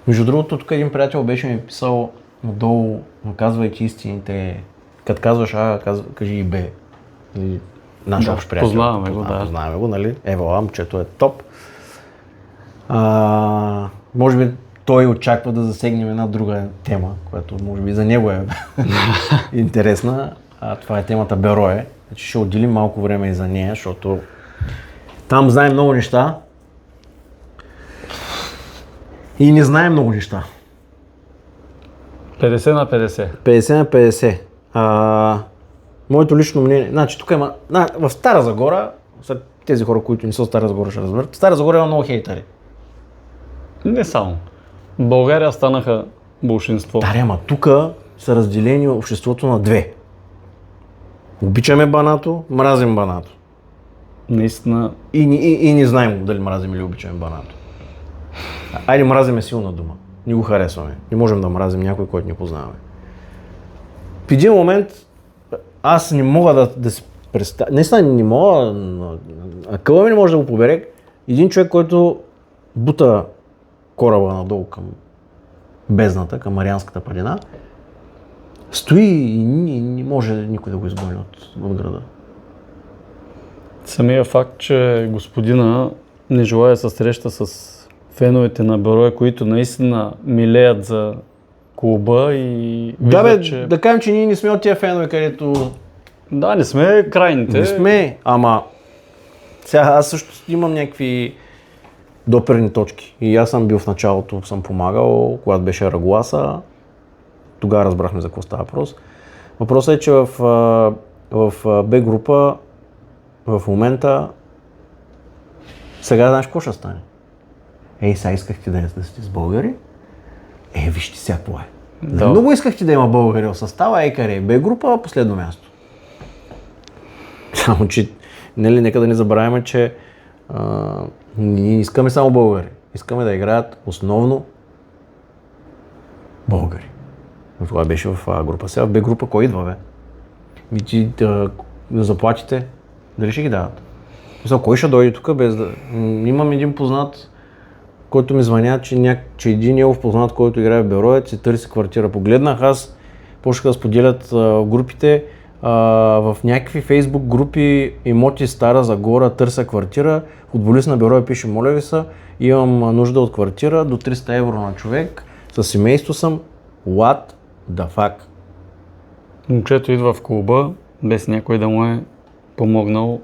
Между другото, тук един приятел беше ми писал отдолу, казвайки истините, като казваш А, кажи и Б. Или наш общ приятел. Познаваме го, да. Познаваме го, нали? Ева, момчето е топ. Може би той очаква да засегнем една друга тема, която може би за него е интересна. Това е темата Берое. Значи ще отделим малко време и за нея, защото там знаем много неща и не знаем много неща. 50 на 50. 50 на 50. Моето лично мнение, значи тук има, в Стара Загора, тези хора, които не са от Стара Загора ще разберат, в Стара Загора има много хейтери. Не само. В България станаха болшинство. Да, ама тук са разделени обществото на две. Обичаме банато, мразим банато. Наистина. И не знаем дали мразим или обичаме банато. Айде, мразим е силна дума. Не го харесваме. Не можем да мразим някой, който не познаваме. В един момент аз не мога да се представя. Наистина не мога, акъла ми не може да го побере. Един човек, който бута кораба надолу към бездната, към Марианската падина, стои и не може никой да го изгони от града. Самия факт, че господина не желая да се среща с феновете на Берое, които наистина милеят за клуба и виждат, че... Да кажем, че ние не сме от тия фенове, където... Да, не сме крайните. Не сме, ама сега аз също имам някакви доперни точки. И аз съм бил в началото, съм помагал, когато беше Рагласа. Тогава разбрахме за какво става въпрос. Въпросът е, че в Б група в момента сега знаеш какво ще стане? Сега искахте да сте с българи? Вижте сега какво е. Да. Много искахте да има българи в състава, къде Б група, последно място. Само, че нека да не забравяме, че ние искаме само българи. Искаме да играят основно българи. Това беше в група. Сега в Б група кой идва, бе? Ти да заплатите, дали ще ги дават? Кой ще дойде тук без да... Имам един познат, който ми звъня, че един негов познат, който играе в Берое, се търси квартира. Погледнах аз, почнаха да споделят в групите, в някакви фейсбук групи имоти Стара Загора, търся квартира, футболист на Берое пише, моля ви са, имам нужда от квартира до 300 евро на човек, със семейство съм, what the fuck? Момчето идва в клуба, без някой да му е помогнал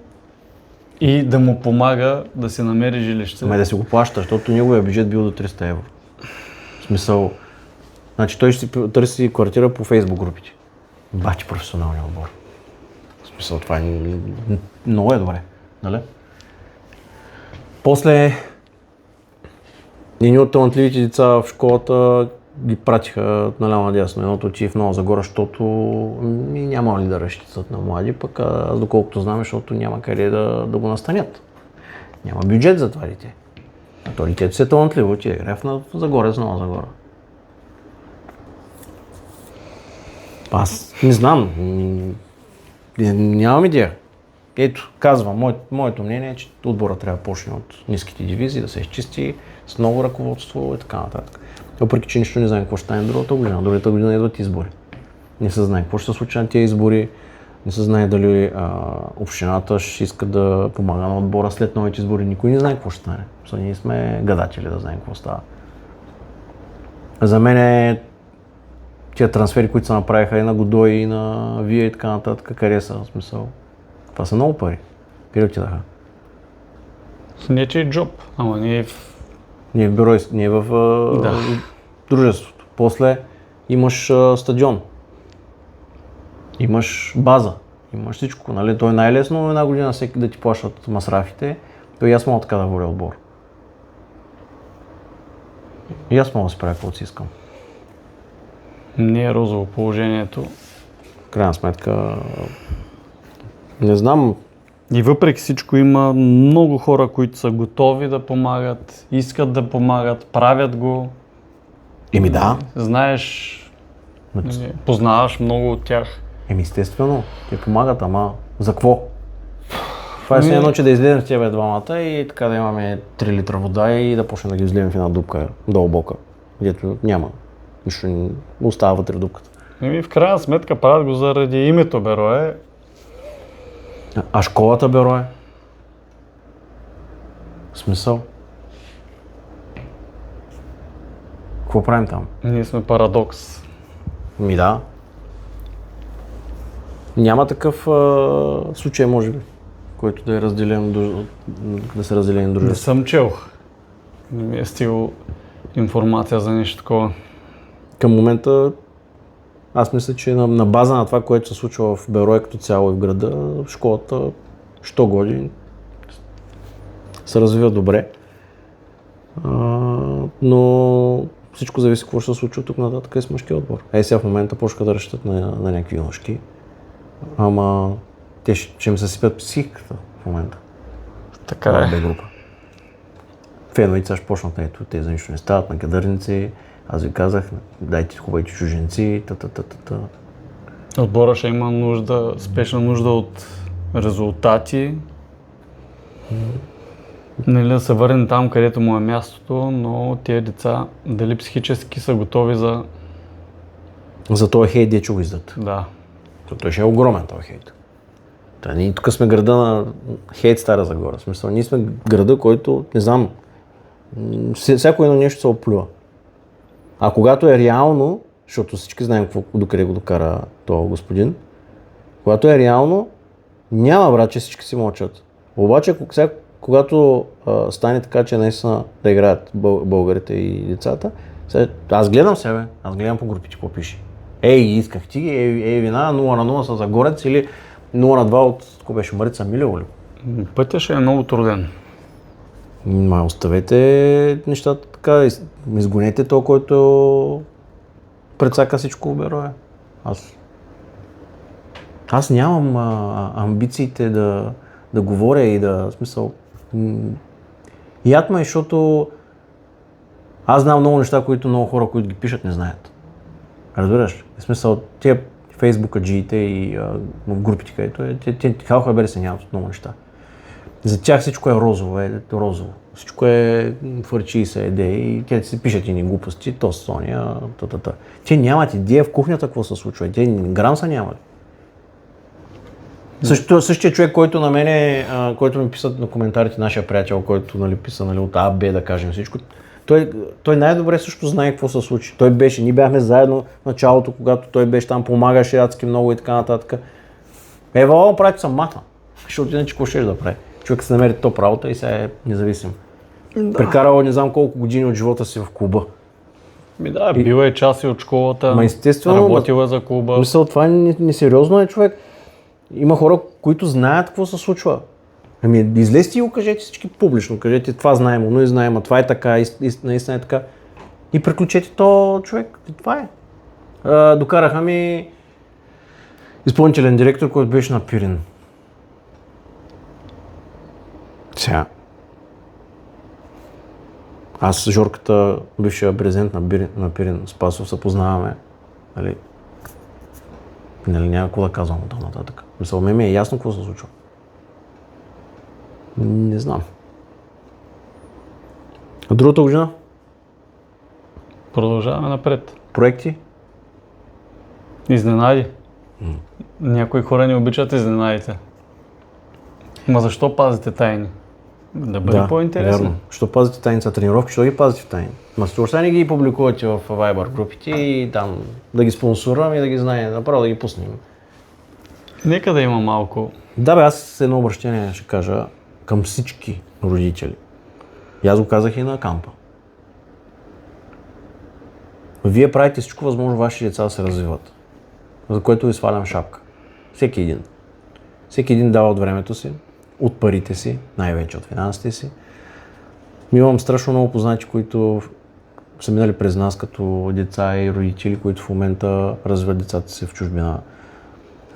и да му помага да си намери жилище. Да си го плаща, защото неговия бюджет бил до 300 евро. В смисъл, значи той ще си търси квартира по фейсбук групите. Бачи професионалния отбор. В смисъл, това е много е добре, нали? После едни от талантливите деца в школата ги пратиха наляво надясно. Едното отиде в Нова Загора, защото няма ли да разчитат на млади, пък аз доколкото знам, защото няма къде да го настанят. Няма бюджет за това дете. А то детето си е талантливо, отиде греф на Загорец, Нова Загора. Аз не знам, нямам идея. Ето, казвам, моето мнение е, че отбора трябва да почне от ниските дивизии, да се изчисти с ново ръководство и така нататък. Въпреки че нищо не знаем какво ще стане другата година. Другата година идват избори. Не се знае какво ще се случи на тези избори, не се знае дали общината ще иска да помага на отбора след новите избори. Никой не знае какво ще стане. Ние сме гадатели да знаем какво става. За мен тия трансфери, които се направиха и на Годой, и на Вие и така нататък, къде са, в смисъл? Това са много пари. Къде отидаха? Не, че е джоб, ама ние Ние в бюро, ние в дружеството. После имаш стадион. Имаш база. Имаш всичко. Нали? То е най-лесно една година всеки да ти плащат масрафите. То и аз мога така да водя отбор. И аз мога да си правя каквото си искам. Не е розово положението. В крайна сметка, не знам. И въпреки всичко има много хора, които са готови да помагат, искат да помагат, правят го. Еми да. Знаеш, познаваш много от тях. Естествено, те помагат, ама за какво? Това е все едно, че да излезем с тебе двамата и така да имаме 3 литра вода и да почнем да ги излием в една дупка дълбока, където няма. Нищо не остава вътре в дупката. В крайна сметка правят го заради името Берое. А школата Берое? В смисъл? Какво правим там? Ние сме парадокс. Ми да. Няма такъв случай, може би, който да е разделен, да се разделени дружество. Не съм чел. Не ми е стигал информация за нещо такова. Към момента аз мисля, че на база на това, което се случва в Берое като цяло и в града, в школата, що годи, се развива добре. Но всичко зависи какво ще се случи от тук нататък и с мъжкия отбор. Сега в момента почнаха да разчитат на някакви юношки, ама те ще им се сипят психиката в момента. Така е. Група. Феновица ще почнат, ето, те за нищо не стават, на кадърници. Аз ви казах, дайте хубавите чуженци, Отбора ще има нужда, спешна нужда от резултати. Нали, да се върне там, където му е мястото, но тези деца дали психически са готови за... За този хейт, де че го издат. Да. Той ще е огромен този хейт. Ние тук сме града на хейт Стара Загора. В смисъл, ние сме града, който, не знам, всяко едно нещо се оплюва. А когато е реално, защото всички знаем докъде го докара този господин, когато е реално, няма брат, че всички си мълчат. Обаче, когато стане така, че наистина да играят българите и децата, аз гледам себе, аз гледам по групите какво пише. Исках ти, вина, 0-0 с Загорец или 0-2 от, какво беше, Марица Милево ли? Пътя ще е много труден. Оставете нещата така, изгонете то, който прецака всичко в Берое. Аз нямам амбициите да говоря и в смисъл. Ядма е, защото аз знам много неща, които много хора, които ги пишат, не знаят. Разбираш ли? В смисъл, тия фейсбукаджиите и в групите, където те халха се нямат много неща. За тях всичко е розово, розово. Всичко е фърчи и се еде и те си пишат и ни глупости, то Соня, Те нямат идея в кухнята какво се случва, те грам са нямат. Същия човек, който на мене, който ми писа на коментарите, нашия приятел, който нали, писа нали, от А, Б, да кажем всичко, той най-добре също знае какво се случи. Ние бяхме заедно в началото, когато той беше там, помагаше адски много и така нататък. Ева, прави съм махна. Ще отиде, че какво ще да прави. Човек се намери топ работа и сега е независим. Да. Прекарал не знам колко години от живота си в клуба. Бил е част и от школата, работил е за клуба. Мисъл, това несериозно е, човек. Има хора, които знаят какво се случва. Излезте и го кажете всички публично. Кажете, това знаем, но и знаем, а това е така, наистина е така. И приключете то, човек. И това е. Докараха ми изпълнителен директор, който беше на Пирин. Сега. Аз с Жорката, бившия президент на Пирин, Спасов, се познаваме. Нали, няма какво да казвам от нататък. Мисля, ми е ясно какво се случва. Не знам. А другата година? Продължаваме напред. Проекти? Изненади. Някои хора не обичат изненадите. Ма защо пазите тайни? Да бъде по-интересно. Верно. Що пазите тайни за тренировки, що ги пазите в тайни? Въобще не ги публикувате в Viber групите и там да ги спонсорирам и да ги знаем, направо да ги пуснем. Нека да има малко. Да бе, аз едно обращение ще кажа към всички родители. И аз го казах и на кампа. Вие правите всичко възможно вашите деца да се развиват, за което ви свалям шапка. Всеки един. Всеки един дава от времето си, от парите си, най-вече от финансите си. Имам страшно много познати, които са минали през нас като деца и родители, които в момента развиват децата си в чужбина.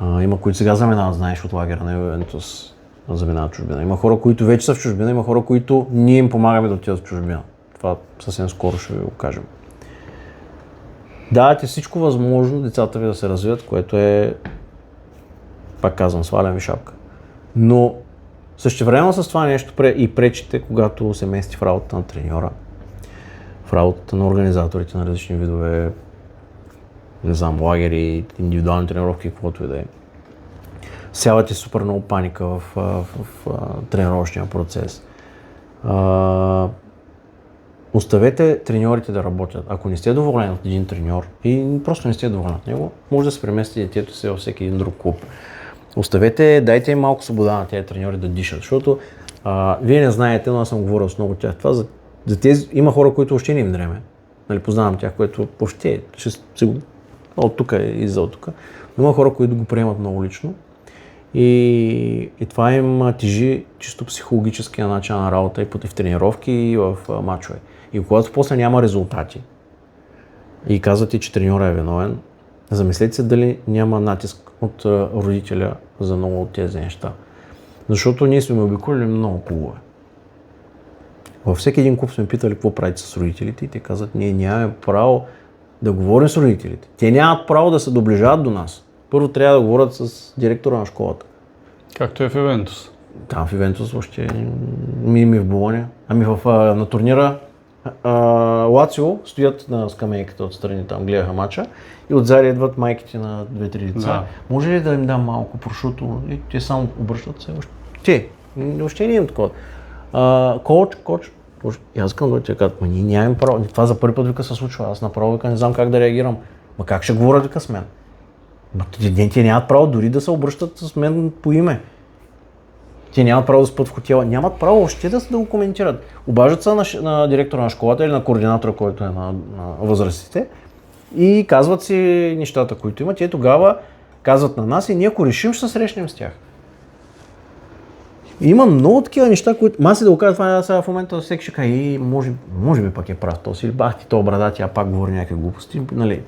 Има които сега заминават, знаеш, от лагера на Ювентус, заминават в чужбина. Има хора, които вече са в чужбина, има хора, които ние им помагаме да отидат в чужбина. Това съвсем скоро ще ви го кажем. Давате всичко възможно децата ви да се развият, което е, пак казвам, свалям ви шапка. Но същевременно с това нещо и пречите, когато се мести в работата на треньора, в работата на организаторите на различни видове, не знам, лагери, индивидуални тренировки, каквото и да е. Сявате супер много паника в тренировъчния процес. Оставете треньорите да работят. Ако не сте доволен от един треньор и просто не сте доволен от него, може да се преместите детето си във всеки един друг клуб. Оставете, дайте им малко свобода на тези треньори да дишат, защото вие не знаете, но аз съм говорил с много от тях. Това за тези има хора, които въобще не им дреме. Нали, познавам тях, което въобще от тук и за от тук. Но има хора, които го приемат много лично и това им тежи чисто психологическия начин на работа и в тренировки и в мачове. И когато после няма резултати и казвате, че треньора е виновен, замислете се дали няма натиск от родителя за много от тези неща. Защото ние сме обиколили много клубове. Във всеки един клуб сме питали какво правите с родителите и те казват, ние нямаме право да говорим с родителите. Те нямат право да се доближават до нас. Първо трябва да говорят с директора на школата. Както е в Ювентус. Там в Ювентус още ми в Болония. На турнира Лацио стоят на скамейката отстрани, там гледаха мача и отзади идват майките на 2-3 деца. Да. Може ли да им дам малко прошуто? И те само обръщат се. Въобще не им такова. Коуч. И аз искам да ти кажа, ние нямам право. Това за първи път вика се случва. Аз направо вика не знам как да реагирам. Ма как ще говоря вика с мен? Те нямат право дори да се обръщат с мен по име. Те нямат право да спят в хотела. Нямат право още да го коментират. Обаждат се на директора на школата или на координатора, който е на възрастите и казват си нещата, които имат. Те тогава казват на нас и ние ако решим ще се срещнем с тях. Има много такива неща, които... Маси да го кажа това сега в момента всеки ще каже, може би пък е прав този или бах ти то брадати, а пак говори някакви глупости. Нали?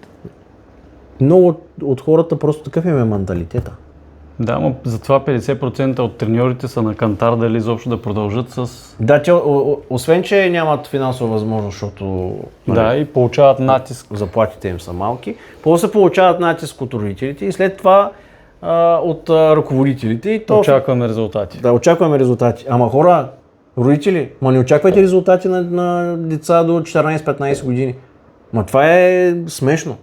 Много от хората просто такъв им е менталитета. Да, но затова 50% от треньорите са на кантар дали изобщо да продължат с... Да, освен че нямат финансова възможност, защото... Да, и получават натиск. Заплатите им са малки. После получават натиск от родителите и след това от ръководителите. И очакваме резултати. Да, очакваме резултати. Ама хора, родители, не очаквайте резултати на деца до 14-15 години. Това е смешно.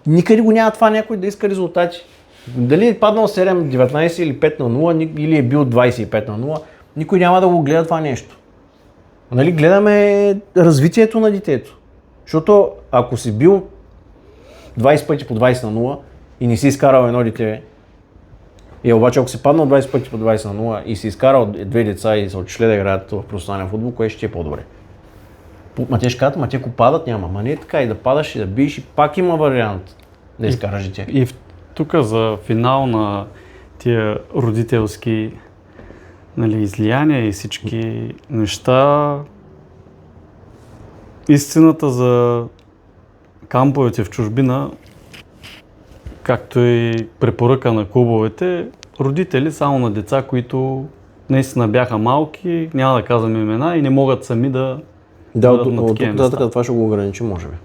Никъде го няма това някой да иска резултати. Дали е паднал 7-19 или 5-0, или е бил 25-0, никой няма да го гледа това нещо. Нали, гледаме развитието на детето. Защото ако си бил 20 пъти по 20-0 и не си изкарал едно дете, и обаче ако си паднал 20 пъти по 20-0 и си изкарал две деца и се отишли да играят в професионален футбол, кое ще ти е по-добре? Ма те ще кажат, те ако падат няма. Ма не е така, и да падаш и да биеш и пак има вариант да изкараш дете. И тук за финал на тия родителски, нали, излияния и всички неща, истината за камповете в чужбина, както и препоръка на клубовете, родители само на деца, които наистина бяха малки, няма да казвам имена и не могат сами да бъдат на такива места. Това ще го ограничи, може би.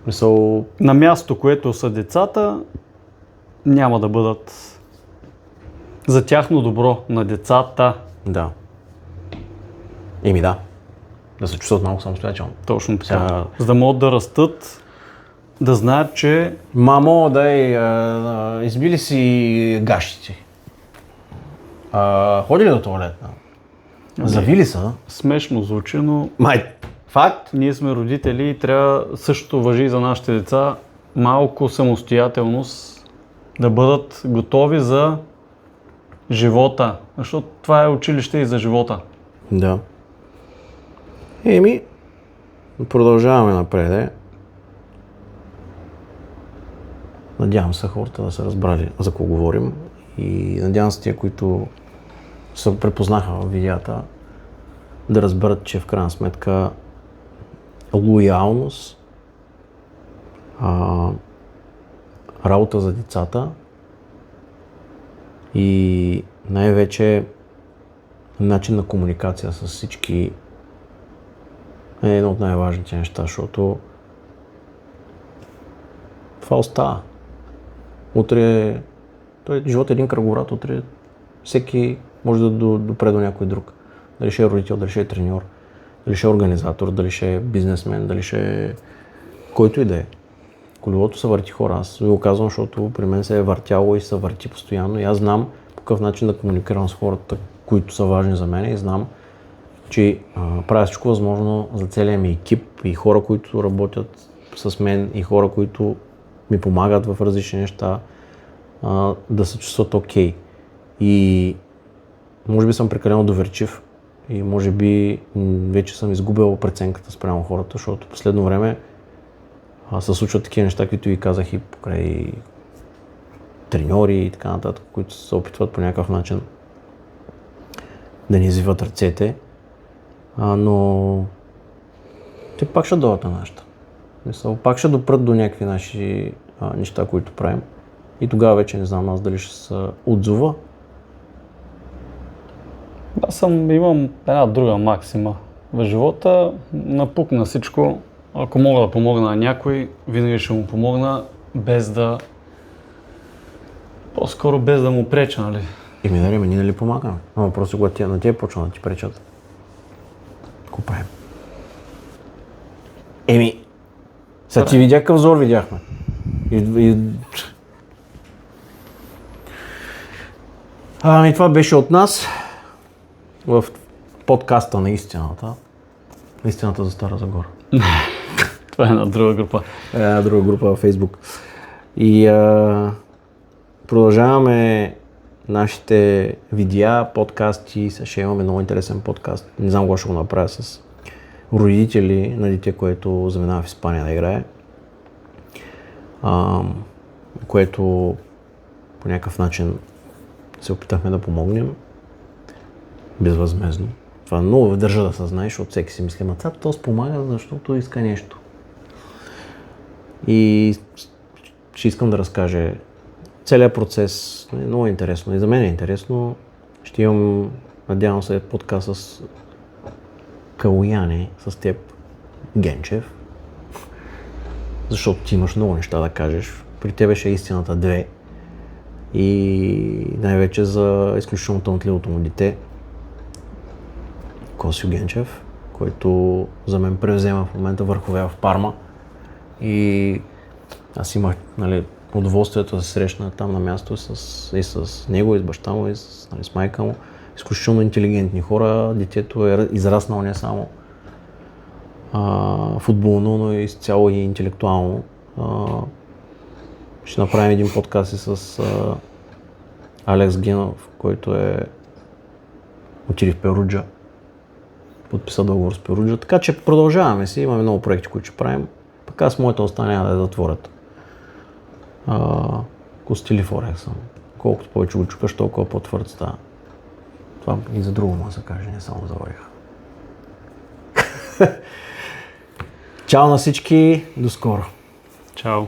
Мисъл... На място, което са децата, няма да бъдат за тяхно добро на децата. Да. Еми да. Да се чувстват много самостоятелно. Точно така. За да могат да растат, да знаят, че... Мамо, избили си гащите. Ходи ли до туалетна? Завили са? Смешно звучи, но Факт? ние сме родители и трябва същото важи и за нашите деца. Малко самостоятелност, да бъдат готови за живота. Защото това е училище и за живота. Да. Продължаваме напред. Надявам се хората да са разбрали за какво говорим и надявам се тия, които се препознаха в видеята, да разберат, че в крайна сметка лоялност, работа за децата и най-вече начин на комуникация с всички е едно от най-важните неща, защото това остава. Утре, живот е един кръговорад, утре всеки може да допре до някой друг. Дали ще е родител, дали ще е треньор, дали ще е организатор, дали ще е бизнесмен, дали ще е който и да е. Колелото се върти хора. Аз ви го казвам, защото при мен се е въртяло и се върти постоянно и аз знам по какъв начин да комуникирам с хората, които са важни за мен и знам, че правя всичко възможно за целия ми екип и хора, които работят с мен и хора, които ми помагат в различни неща, да се чувстват окей. И може би съм прекалено доверчив и може би вече съм изгубил преценката спрямо хората, защото в последно време се случват такива неща, които ви казах и покрай треньори и така нататък, които се опитват по някакъв начин да ни извиват ръцете, но те пак ще дойдат на нашата. Пак ще допрат до някакви наши неща, които правим и тогава вече не знам аз дали ще се отзова. Аз имам една друга максима. В живота напукна всичко. Ако мога да помогна на някой, винаги ще му помогна по-скоро без да му преча, нали? Ние нали помагаме? Но въпросът е, когато на тия почва да ти пречат. Какво правим? Сега ти видях какъв зор видяхме. Това беше от нас в подкаста на истината. Истината за Стара Загора. Това е една друга група. Една друга група във Фейсбук. И продължаваме нашите видеа, подкасти. Ще имаме много интересен подкаст. Не знам кога ще го направя с родители на дете, което заминава в Испания да играе. Което по някакъв начин се опитахме да помогнем. Безвъзмездно. Това много държа да се знаеш, защото всеки си мисли, то спомага, защото иска нещо. И ще искам да разкажа целият процес. Е много интересно. И за мен е интересно. Ще имам, надявам се, подкаст с Калояне, с теб, Генчев. Защото ти имаш много неща да кажеш. При тебе ще е истината 2. И най-вече за изключително талантливото му дете, Косио Генчев, който за мен превзема в момента върхове в Парма. И аз имах удоволствието да се срещна там на място и с него, и с баща му, и с майка му. Изключително интелигентни хора. Детето е израснал не само футболно, но и цяло и интелектуално. Ще направим един подкаст и с Алекс Генов, който отиде в Перуджа. Подписа договор с Перуджа. Така че продължаваме си, имаме много проекти, които ще правим. Пък аз моята остане да я затворят. Костили в орех съм. Колкото повече го чукаш, толкова по-твърд става. Това и за друго може да се каже, не само за ореха. Чао на всички, до скоро! Чао!